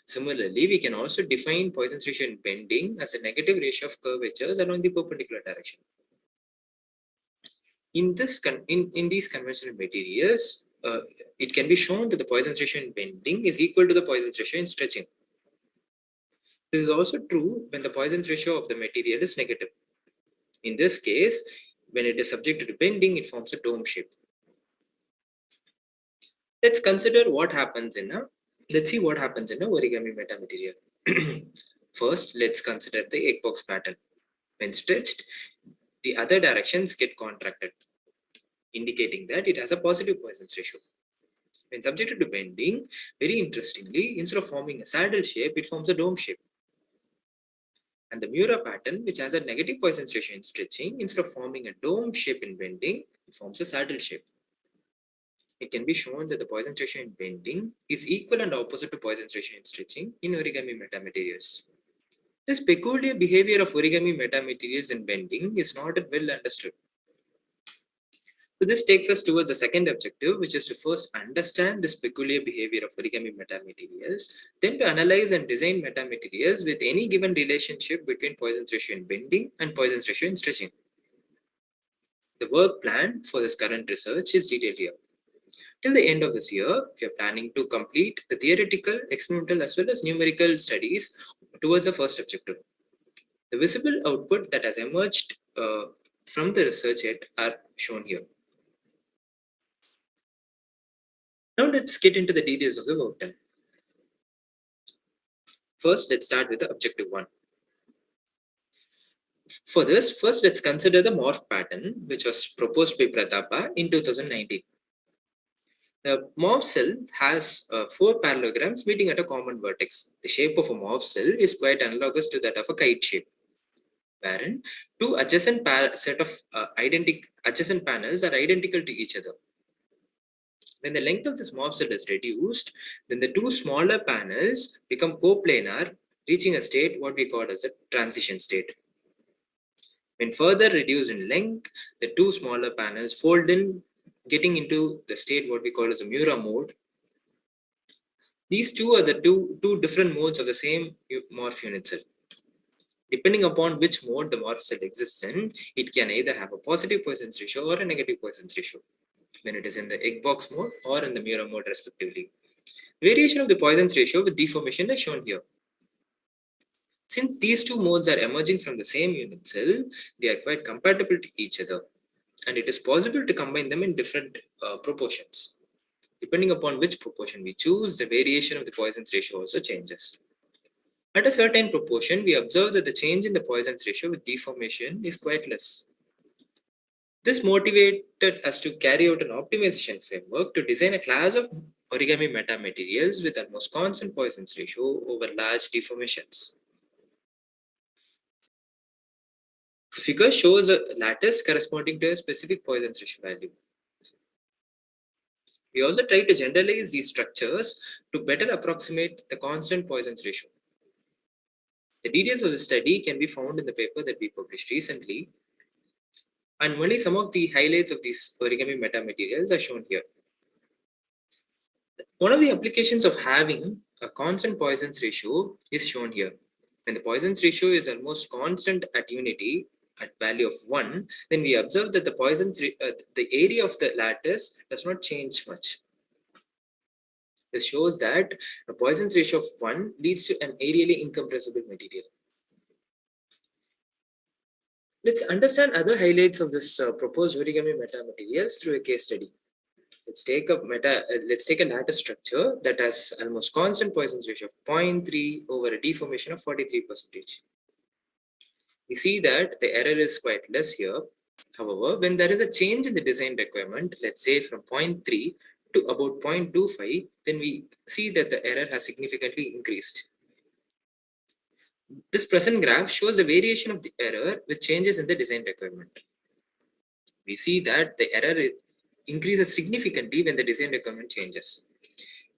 similarly, we can also define Poisson's ratio in bending as a negative ratio of curvatures along the perpendicular direction. In these conventional materials, it can be shown that the Poisson's ratio in bending is equal to the Poisson's ratio in stretching. This is also true when the Poisson's ratio of the material is negative. In this case, when it is subjected to bending, it forms a dome shape. Let's see what happens in a origami metamaterial. First, let's consider the egg box pattern. When stretched, the other directions get contracted, indicating that it has a positive Poisson's ratio. When subjected to bending, very interestingly, instead of forming a saddle shape, it forms a dome shape. And the mirror pattern, which has a negative Poisson's ratio in stretching, instead of forming a dome shape in bending, it forms a saddle shape. It can be shown that the Poisson's ratio in bending is equal and opposite to Poisson's ratio in stretching in origami metamaterials. This peculiar behavior of origami metamaterials in bending is not well understood. So this takes us towards the second objective, which is to first understand this peculiar behavior of origami metamaterials, then to analyze and design metamaterials with any given relationship between Poisson's ratio in bending and Poisson's ratio in stretching. The work plan for this current research is detailed here. Till the end of this year, we are planning to complete the theoretical, experimental, as well as numerical studies towards the first objective. The visible output that has emerged from the research yet are shown here. Now let's get into the details of the work done. First, let's start with the objective one. For this, first let's consider the Morph pattern, which was proposed by Pratapa in 2019. The Morph cell has 4 parallelograms meeting at a common vertex. The shape of a Morph cell is quite analogous to that of a kite shape, wherein 2 adjacent adjacent panels are identical to each other. When the length of this Morph cell is reduced, then the 2 smaller panels become coplanar, reaching a state what we call as a transition state. When further reduced in length, the 2 smaller panels fold in, getting into the state what we call as a Mura mode. These two are the two different modes of the same Morph unit cell. Depending upon which mode the Morph cell exists in, it can either have a positive Poisson's ratio or a negative Poisson's ratio, when it is in the egg box mode or in the Mura mode respectively. Variation of the Poisson's ratio with deformation is shown here. Since these two modes are emerging from the same unit cell, they are quite compatible to each other, and it is possible to combine them in different proportions. Depending upon which proportion we choose, the variation of the Poisson's ratio also changes. At a certain proportion, we observe that the change in the Poisson's ratio with deformation is quite less. This motivated us to carry out an optimization framework to design a class of origami metamaterials with almost constant Poisson's ratio over large deformations. The figure shows a lattice corresponding to a specific Poisson's ratio value. We also try to generalize these structures to better approximate the constant Poisson's ratio. The details of the study can be found in the paper that we published recently, and only some of the highlights of these origami metamaterials are shown here. One of the applications of having a constant Poisson's ratio is shown here. When the Poisson's ratio is almost constant at unity, at value of 1, then we observe that the area of the lattice does not change much. This shows that a Poisson's ratio of 1 leads to an aerially incompressible material. Let's understand other highlights of this proposed origami metamaterials through a case study. Let's take a lattice structure that has almost constant Poisson's ratio of 0.3 over a deformation of 43%. We see that the error is quite less here. However, when there is a change in the design requirement, let's say from 0.3 to about 0.25, then we see that the error has significantly increased. This present graph shows the variation of the error with changes in the design requirement. We see that the error increases significantly when the design requirement changes.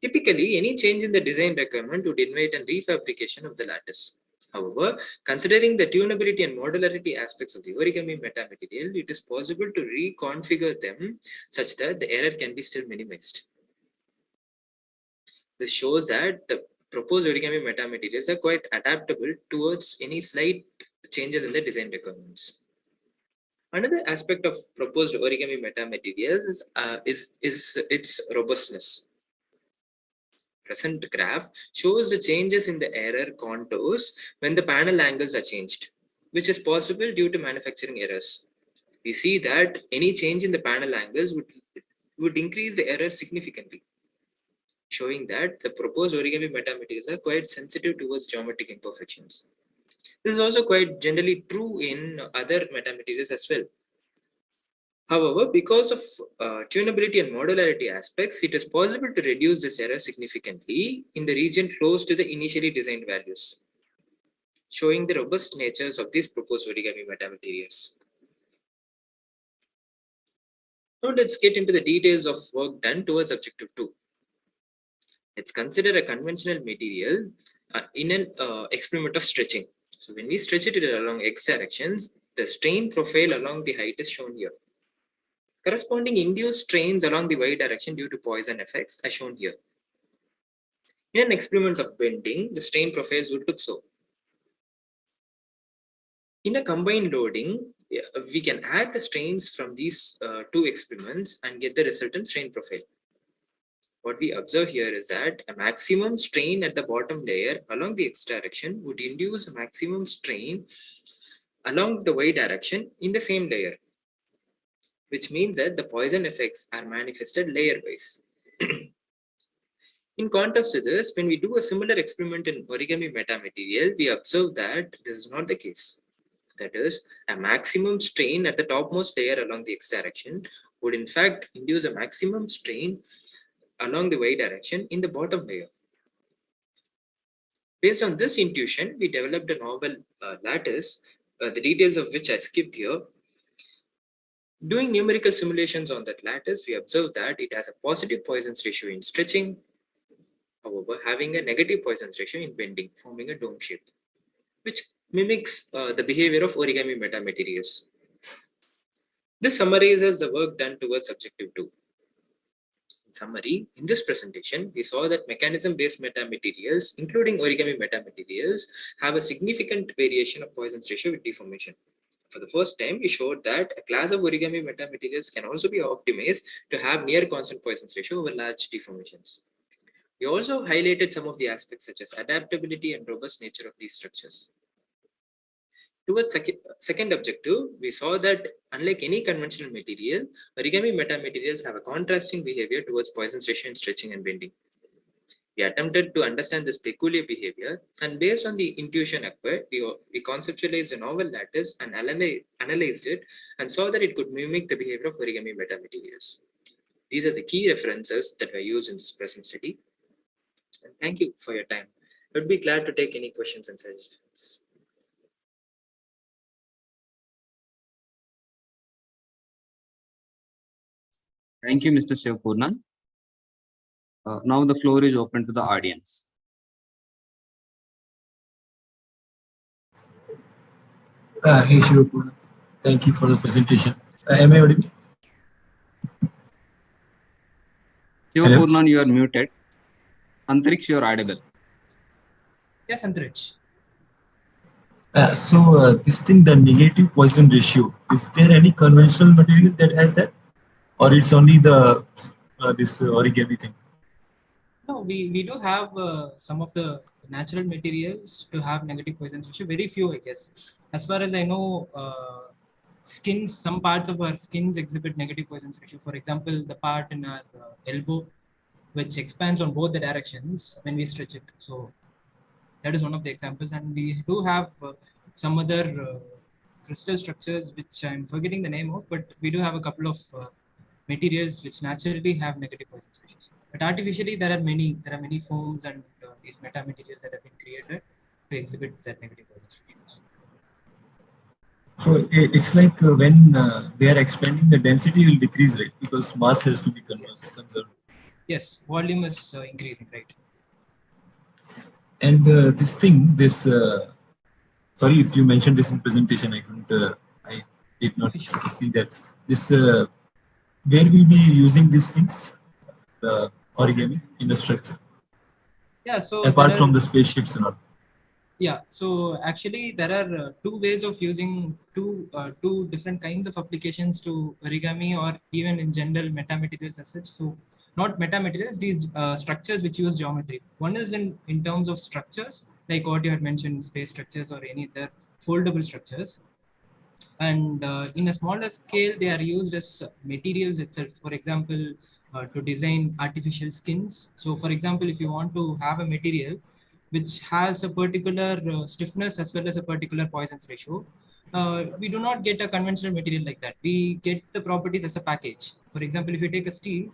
Typically, any change in the design requirement would invite a refabrication of the lattice. However, considering the tunability and modularity aspects of the origami metamaterial, it is possible to reconfigure them such that the error can be still minimized. This shows that the proposed origami metamaterials are quite adaptable towards any slight changes in the design requirements. Another aspect of proposed origami metamaterials is its robustness. Present graph shows the changes in the error contours when the panel angles are changed, which is possible due to manufacturing errors. We see that any change in the panel angles would increase the error significantly, showing that the proposed origami metamaterials are quite sensitive towards geometric imperfections. This is also quite generally true in other metamaterials as well. However, because of tunability and modularity aspects, it is possible to reduce this error significantly in the region close to the initially designed values, showing the robust natures of these proposed origami metamaterials. Now let's get into the details of work done towards objective 2. Let's consider a conventional material in an experiment of stretching. So when we stretch it along x directions, the strain profile along the height is shown here. Corresponding induced strains along the y direction due to Poisson effects are shown here. In an experiment of bending, the strain profiles would look so. In a combined loading, we can add the strains from these two experiments and get the resultant strain profile. What we observe here is that a maximum strain at the bottom layer along the x direction would induce a maximum strain along the y direction in the same layer, which means that the Poisson effects are manifested layer-wise. In contrast to this, when we do a similar experiment in origami metamaterial, we observe that this is not the case. That is, a maximum strain at the topmost layer along the x direction would in fact induce a maximum strain along the y direction in the bottom layer. Based on this intuition, we developed a novel lattice, the details of which I skipped here. Doing numerical simulations on that lattice, we observed that it has a positive Poisson's ratio in stretching, however, having a negative Poisson's ratio in bending, forming a dome shape, which mimics the behavior of origami metamaterials. This summarizes the work done towards objective 2. In summary, in this presentation, we saw that mechanism-based metamaterials, including origami metamaterials, have a significant variation of Poisson's ratio with deformation. For the first time, we showed that a class of origami metamaterials can also be optimized to have near constant Poisson's ratio over large deformations. We also highlighted some of the aspects such as adaptability and robust nature of these structures. Towards second objective, we saw that unlike any conventional material, origami metamaterials have a contrasting behavior towards Poisson's ratio in stretching and bending. We attempted to understand this peculiar behavior, and based on the intuition acquired, we conceptualized a novel lattice and analyzed it and saw that it could mimic the behavior of origami metamaterials. These are the key references that were used in this present study. And thank you for your time. I would be glad to take any questions and suggestions. Thank you, Mr. Shivapurnan. Now the floor is open to the audience. Hey Shivapurnan, thank you for the presentation. Am I audible? Shivapurnan, you are muted. Antariksh, you are audible. Yes, Antariksh. This thing, the negative Poisson ratio, is there any conventional material that has that, or it's only the this origami thing? No, we do have some of the natural materials to have negative Poisson ratio. Very few, I guess. As far as I know, skins, some parts of our skins exhibit negative Poisson ratio. For example, the part in our elbow, which expands on both the directions when we stretch it. So that is one of the examples. And we do have some other crystal structures, which I'm forgetting the name of, but we do have a couple of materials which naturally have negative Poisson ratios. But artificially, there are many foams and these metamaterials that have been created to exhibit that negative Poisson ratios. So it's like when they are expanding, the density will decrease, right? Because mass has to be conserved. Yes, volume is increasing, right? And sorry if you mentioned this in presentation, I did not see that. Where we be using these things, the origami in the structure? Yeah, so apart from the spaceships and all. Yeah, so actually there are two ways of using two different kinds of applications to origami, or even in general metamaterials as such. So not metamaterials, these structures which use geometry. One is in terms of structures, like what you had mentioned, space structures or any other foldable structures. And in a smaller scale, they are used as materials itself. For example, to design artificial skins. So for example, if you want to have a material which has a particular stiffness as well as a particular Poisson's ratio, we do not get a conventional material like that. We get the properties as a package. For example, if you take a steel,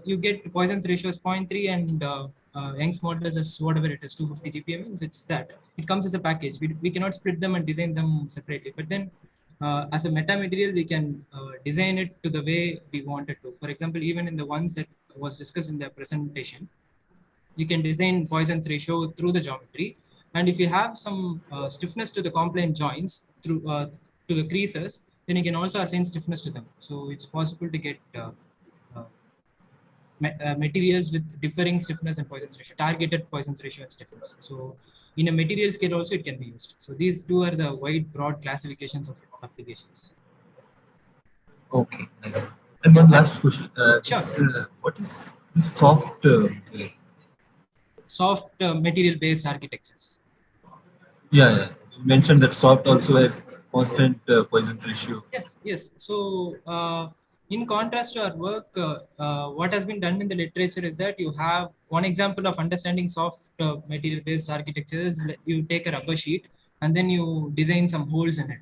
you get Poisson's ratio as 0.3 and Young's modulus as whatever it is, 250 GPM. It's that. It comes as a package. We cannot split them and design them separately. But then as a metamaterial, we can design it to the way we want it to. For example, even in the ones that was discussed in the presentation, you can design Poisson's ratio through the geometry. And if you have some stiffness to the complaint joints through to the creases, then you can also assign stiffness to them. So it's possible to get materials with differing stiffness and Poisson's ratio, targeted Poisson's ratio and stiffness. So in a material scale also it can be used. So these two are the wide, broad classifications of applications. Okay, nice. And one last question. Sure. What is the soft material-based architectures? Yeah. You mentioned that soft also has constant Poisson ratio. Yes. So in contrast to our work, what has been done in the literature is that you have one example of understanding soft material-based architectures. You take a rubber sheet and then you design some holes in it.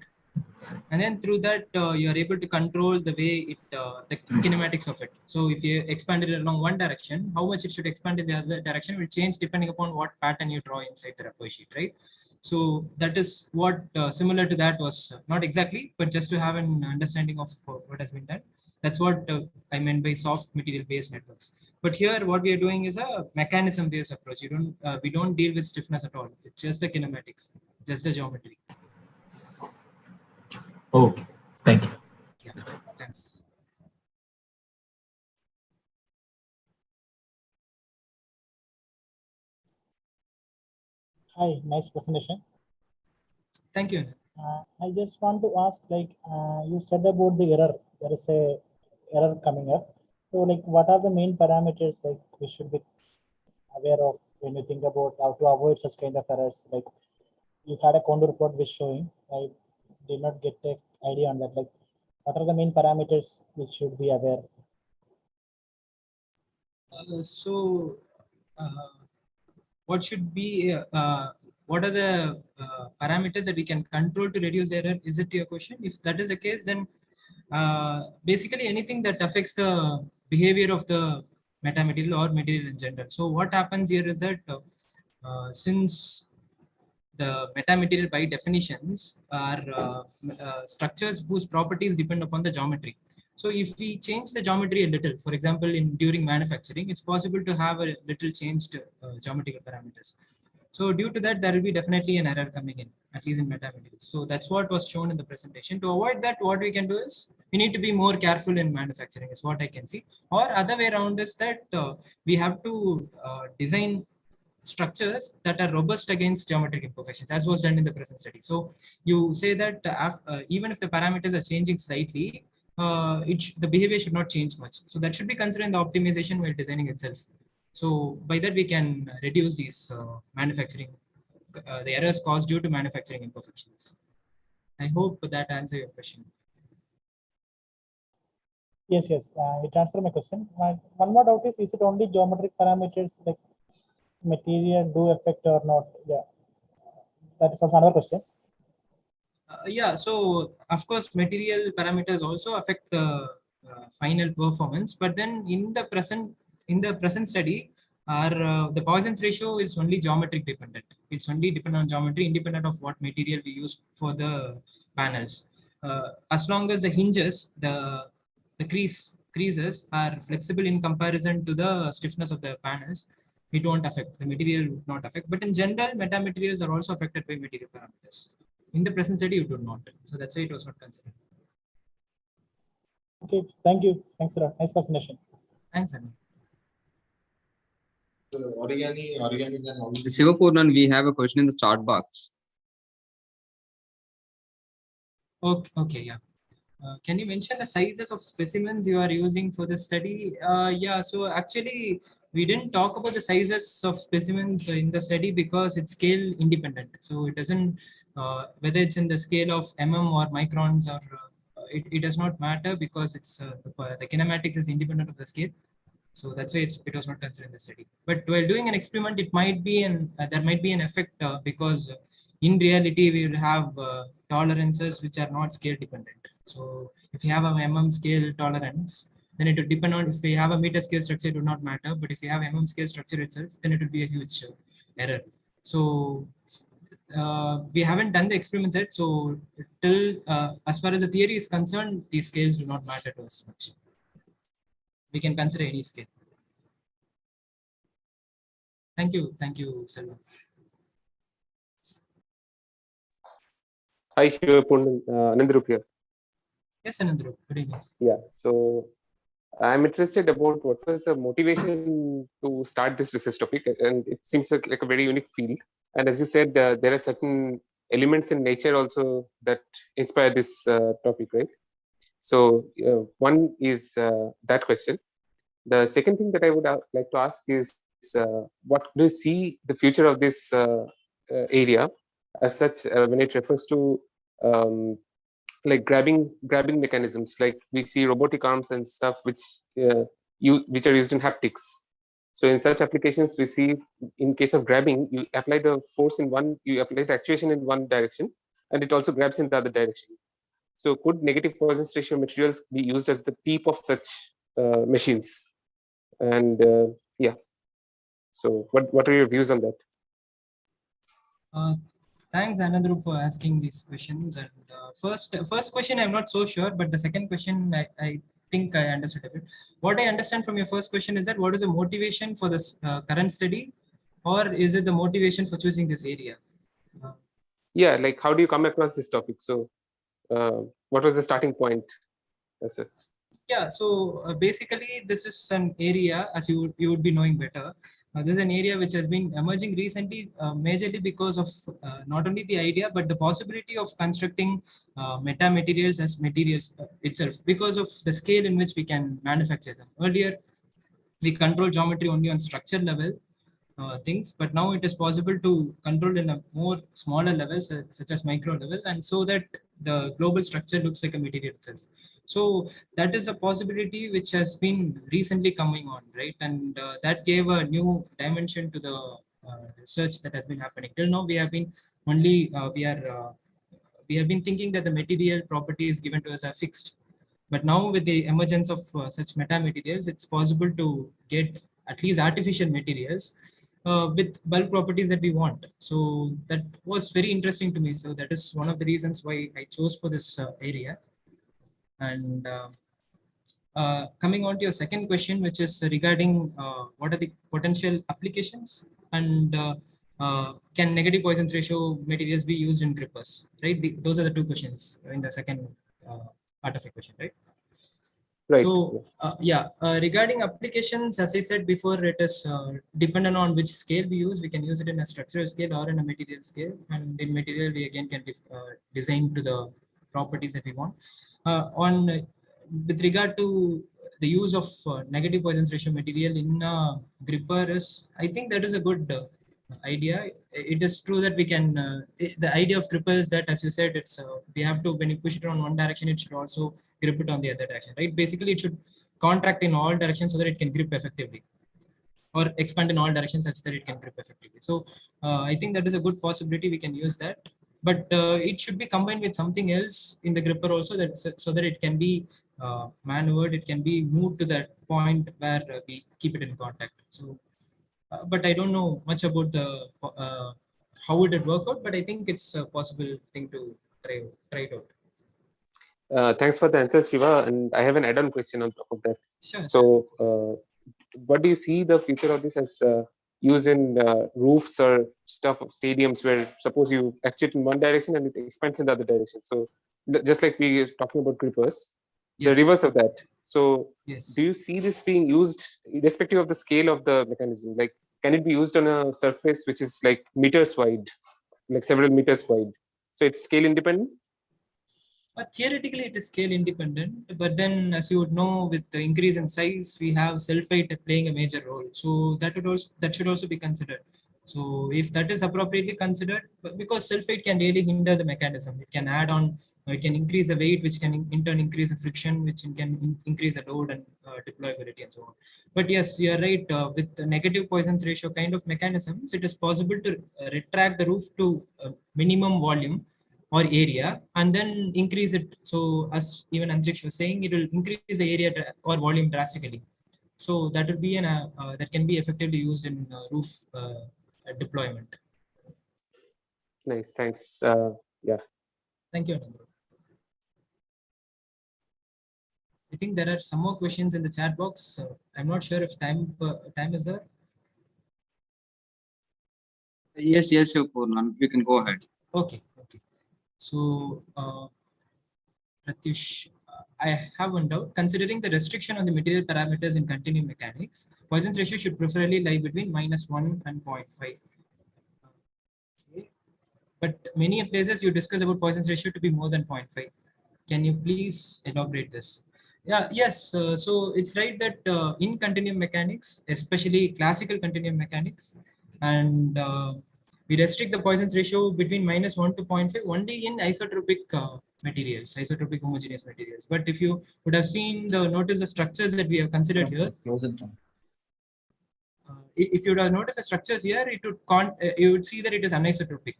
And then through that, you are able to control the way the kinematics of it. So if you expand it along one direction, how much it should expand in the other direction will change depending upon what pattern you draw inside the rubber sheet, right? So that is what similar to that was, not exactly, but just to have an understanding of what has been done. That's what I meant by soft material-based networks. But here, what we are doing is a mechanism-based approach. We don't deal with stiffness at all. It's just the kinematics, just the geometry. Okay, thank you. Yeah, thanks. Hi, nice presentation. Thank you. I just want to ask, you said about the error. There is a error coming up. So, what are the main parameters we should be aware of when you think about how to avoid such kind of errors? You had a contour plot which showing I did not get the idea on that. Like, what are the main parameters which should be aware? What should be what are the parameters that we can control to reduce error? Is it your question? If that is the case, then basically anything that affects the behavior of the metamaterial or material in general. So what happens here is that since the metamaterial by definitions are structures whose properties depend upon the geometry. So if we change the geometry a little, for example, during manufacturing, it's possible to have a little changed geometrical parameters. So due to that, there will be definitely an error coming in, at least in metamaterials. So that's what was shown in the presentation. To avoid that, what we can do is we need to be more careful in manufacturing, is what I can see. Or other way around is that we have to design structures that are robust against geometric imperfections, as was done in the present study. So you say that even if the parameters are changing slightly, the behavior should not change much. So that should be considered in the optimization while designing itself. So by that we can reduce these manufacturing, the errors caused due to manufacturing imperfections. I hope that answers your question. Yes, it answered my question. One more doubt is it only geometric parameters like material do affect or not? Yeah, that is also another question. Yeah, so of course material parameters also affect the final performance, but then in the present study, our the Poisson's ratio is only geometric dependent. It's only dependent on geometry, independent of what material we use for the panels. As long as the hinges, the creases are flexible in comparison to the stiffness of the panels, it won't affect, the material would not affect. But in general, metamaterials are also affected by material parameters. In the present study, you do not. So that's why it was not considered. Okay, thank you. Thanks a lot. Nice presentation. Thanks, Anu. So origami is an Sivapurnan, we have a question in the chat box. Okay, yeah. Can you mention the sizes of specimens you are using for the study? Yeah, so actually we didn't talk about the sizes of specimens in the study because it's scale independent. So it doesn't, whether it's in the scale of or microns, or it does not matter because it's the kinematics is independent of the scale. So that's why it was not considered in the study. But while doing an experiment, it might be there might be an effect because in reality we will have tolerances which are not scale dependent. So if you have a scale tolerance, then it would depend on, if we have a meter scale structure, it would not matter. But if you have scale structure itself, then it would be a huge error. So we haven't done the experiments yet. So till as far as the theory is concerned, these scales do not matter to us much. We can consider any scale. Thank you, Selva. Hi, Shivapurnan, Anandrup here. Yes, Anandrup, good evening. Yeah, so I'm interested about what was the motivation to start this research topic, and it seems like a very unique field. And as you said, there are certain elements in nature also that inspire this topic, right? So one is that question. The second thing that I would like to ask is what do you see the future of this area as such when it refers to like grabbing mechanisms, like we see robotic arms and stuff which are used in haptics. So in such applications, we see in case of grabbing, you apply the force in one, you apply the actuation in one direction, and it also grabs in the other direction. So could negative Poisson's ratio materials be used as the tip of such machines? And yeah, so what are your views on that? Thanks, Anandru, for asking these questions. And first question, I'm not so sure, but the second question, I think I understood a bit. What I understand from your first question is that what is the motivation for this current study, or is it the motivation for choosing this area? Yeah, like how do you come across this topic? So what was the starting point? That's it. Yeah, so basically this is an area, as you would be knowing better. This is an area which has been emerging recently, majorly because of not only the idea, but the possibility of constructing metamaterials as materials itself, because of the scale in which we can manufacture them. Earlier, we control geometry only on structure level, things, but now it is possible to control in a more smaller levels, such as micro level, and so that the global structure looks like a material itself. So that is a possibility which has been recently coming on, right? And that gave a new dimension to the research that has been happening. Till now, we have been only we have been thinking that the material properties given to us are fixed. But now with the emergence of such metamaterials, it's possible to get at least artificial materials with bulk properties that we want. So that was very interesting to me. So that is one of the reasons why I chose for this area. And coming on to your second question, which is regarding what are the potential applications and can negative Poisson's ratio materials be used in grippers, right? Those are the two questions in the second part of the question, right? Right. So regarding applications, as I said before, it is dependent on which scale we use. We can use it in a structural scale or in a material scale, and in material we again can design to the properties that we want. With regard to the use of negative Poisson's ratio material in a gripper is, I think that is a good idea. It is true that we can, the idea of gripper is that, as you said, it's we have to, when you push it on one direction, it should also grip it on the other direction, right? Basically, it should contract in all directions so that it can grip effectively, or expand in all directions such that it can grip effectively. So I think that is a good possibility. We can use that, but it should be combined with something else in the gripper also, that so that it can be maneuvered, it can be moved to that point where we keep it in contact. So but I don't know much about the how would it work out, but I think it's a possible thing to try it out. Thanks for the answer, Shiva. And I have an add-on question on top of that. Sure. So, what do you see the future of this as used in roofs or stuff of stadiums, where suppose you actuate in one direction and it expands in the other direction? So, just like we are talking about grippers, Yes. the reverse of that. So, Yes. do you see this being used irrespective of the scale of the mechanism? Like, can it be used on a surface which is like meters wide, like several meters wide? So it's scale independent? Theoretically, it is scale independent, but then, as you would know, with the increase in size, we have sulfate playing a major role. So that should also be considered. So if that is appropriately considered, because sulfate can really hinder the mechanism, it can add on, it can increase the weight, which can in turn increase the friction, which can increase the load and deployability and so on. But yes, you are right. With the negative Poisson's ratio kind of mechanisms, it is possible to retract the roof to minimum volume or area and then increase it. So as even Antriksh was saying, it will increase the area or volume drastically. So that would be that can be effectively used in roof deployment. Nice, thanks. Yeah. Thank you, Anand. I think there are some more questions in the chat box. I'm not sure if time is there. Yes, Purnam, you can go ahead. Okay. So, Pratyush, I have one doubt. Considering the restriction on the material parameters in continuum mechanics, Poisson's ratio should preferably lie between -1 and 0.5. Okay. But many places you discuss about Poisson's ratio to be more than 0.5. Can you please elaborate this? Yeah, yes. So it's right that in continuum mechanics, especially classical continuum mechanics, and we restrict the Poisson's ratio between -1 to 0.5 only in isotropic materials, isotropic homogeneous materials. But if you would have seen notice the structures that we have considered here, if you would have noticed the structures here, it would you would see that it is anisotropic.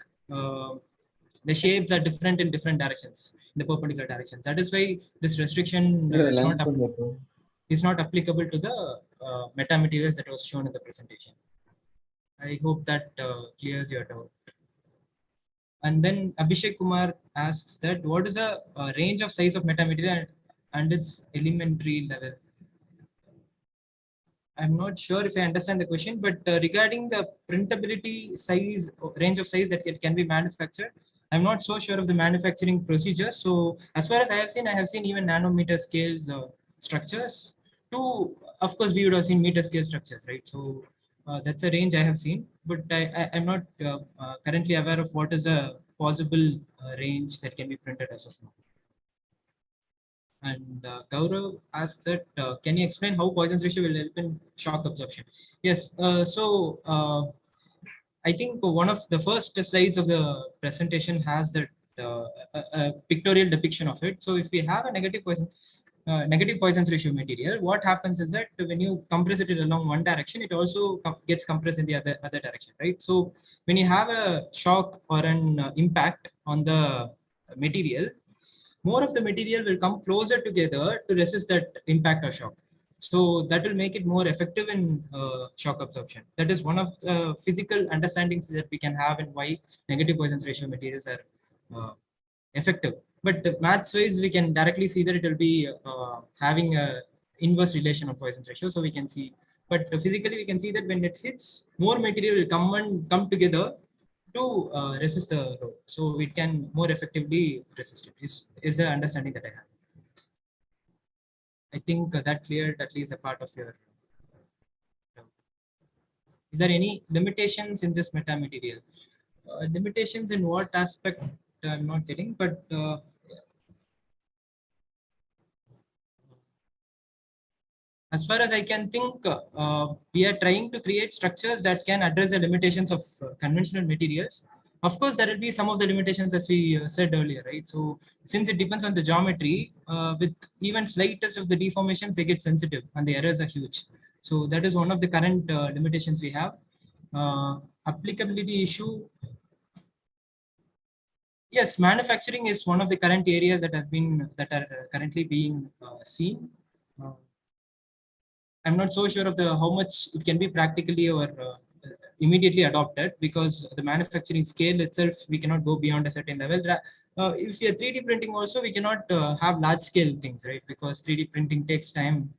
The shapes are different in different directions, in the perpendicular directions. That is why this restriction is not applicable to the metamaterials that was shown in the presentation. I hope that clears your doubt. And then Abhishek Kumar asks that what is the range of size of metamaterial and its elementary level? I'm not sure if I understand the question, but regarding the printability size, range of size that it can be manufactured, I'm not so sure of the manufacturing procedure. So as far as I have seen even nanometer scales structures. Of course, we would have seen meter scale structures, right? So that's a range I have seen, but I'm not currently aware of what is a possible range that can be printed as of now. And Gaurav asked that, can you explain how Poisson's ratio will help in shock absorption? Yes. I think one of the first slides of the presentation has that a pictorial depiction of it. So if we have a negative Poisson's ratio material, what happens is that when you compress it along one direction, it also gets compressed in the other direction, right? So when you have a shock or an impact on the material, more of the material will come closer together to resist that impact or shock. So that will make it more effective in shock absorption. That is one of the physical understandings that we can have and why negative Poisson's ratio materials are effective. But maths wise, we can directly see that it will be having a inverse relation of Poisson's ratio. So we can see, but physically we can see that when it hits, more material will come together to resist the load. So it can more effectively resist it, is the understanding that I have. I think that cleared at least a part of your doubt. Is there any limitations in this metamaterial? Limitations in what aspect I'm not getting, but as far as I can think, we are trying to create structures that can address the limitations of conventional materials. Of course, there will be some of the limitations as we said earlier, right? So since it depends on the geometry, with even slightest of the deformations, they get sensitive and the errors are huge. So that is one of the current limitations we have. Applicability issue. Yes, manufacturing is one of the current areas that are currently being seen. I'm not so sure of how much it can be practically or immediately adopted, because the manufacturing scale itself, we cannot go beyond a certain level. If we are 3D printing also, we cannot have large scale things, right? Because 3D printing takes time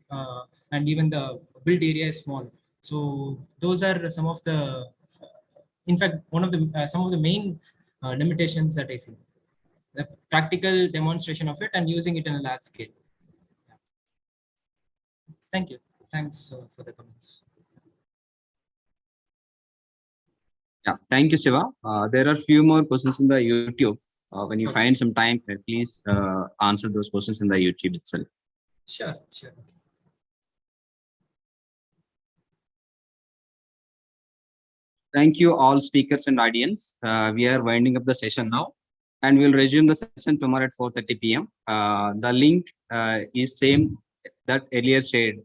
and even the build area is small. So those are some of the, in fact, some of the main limitations that I see. The practical demonstration of it and using it in a large scale. Thank you. Thanks for the comments. Yeah, thank you, Shiva. There are few more questions in the YouTube. When you find some time, please answer those questions in the YouTube itself. Sure. Thank you all speakers and audience. We are winding up the session now, and we'll resume the session tomorrow at 4:30 p.m. The link is same that earlier shared.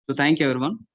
So thank you everyone.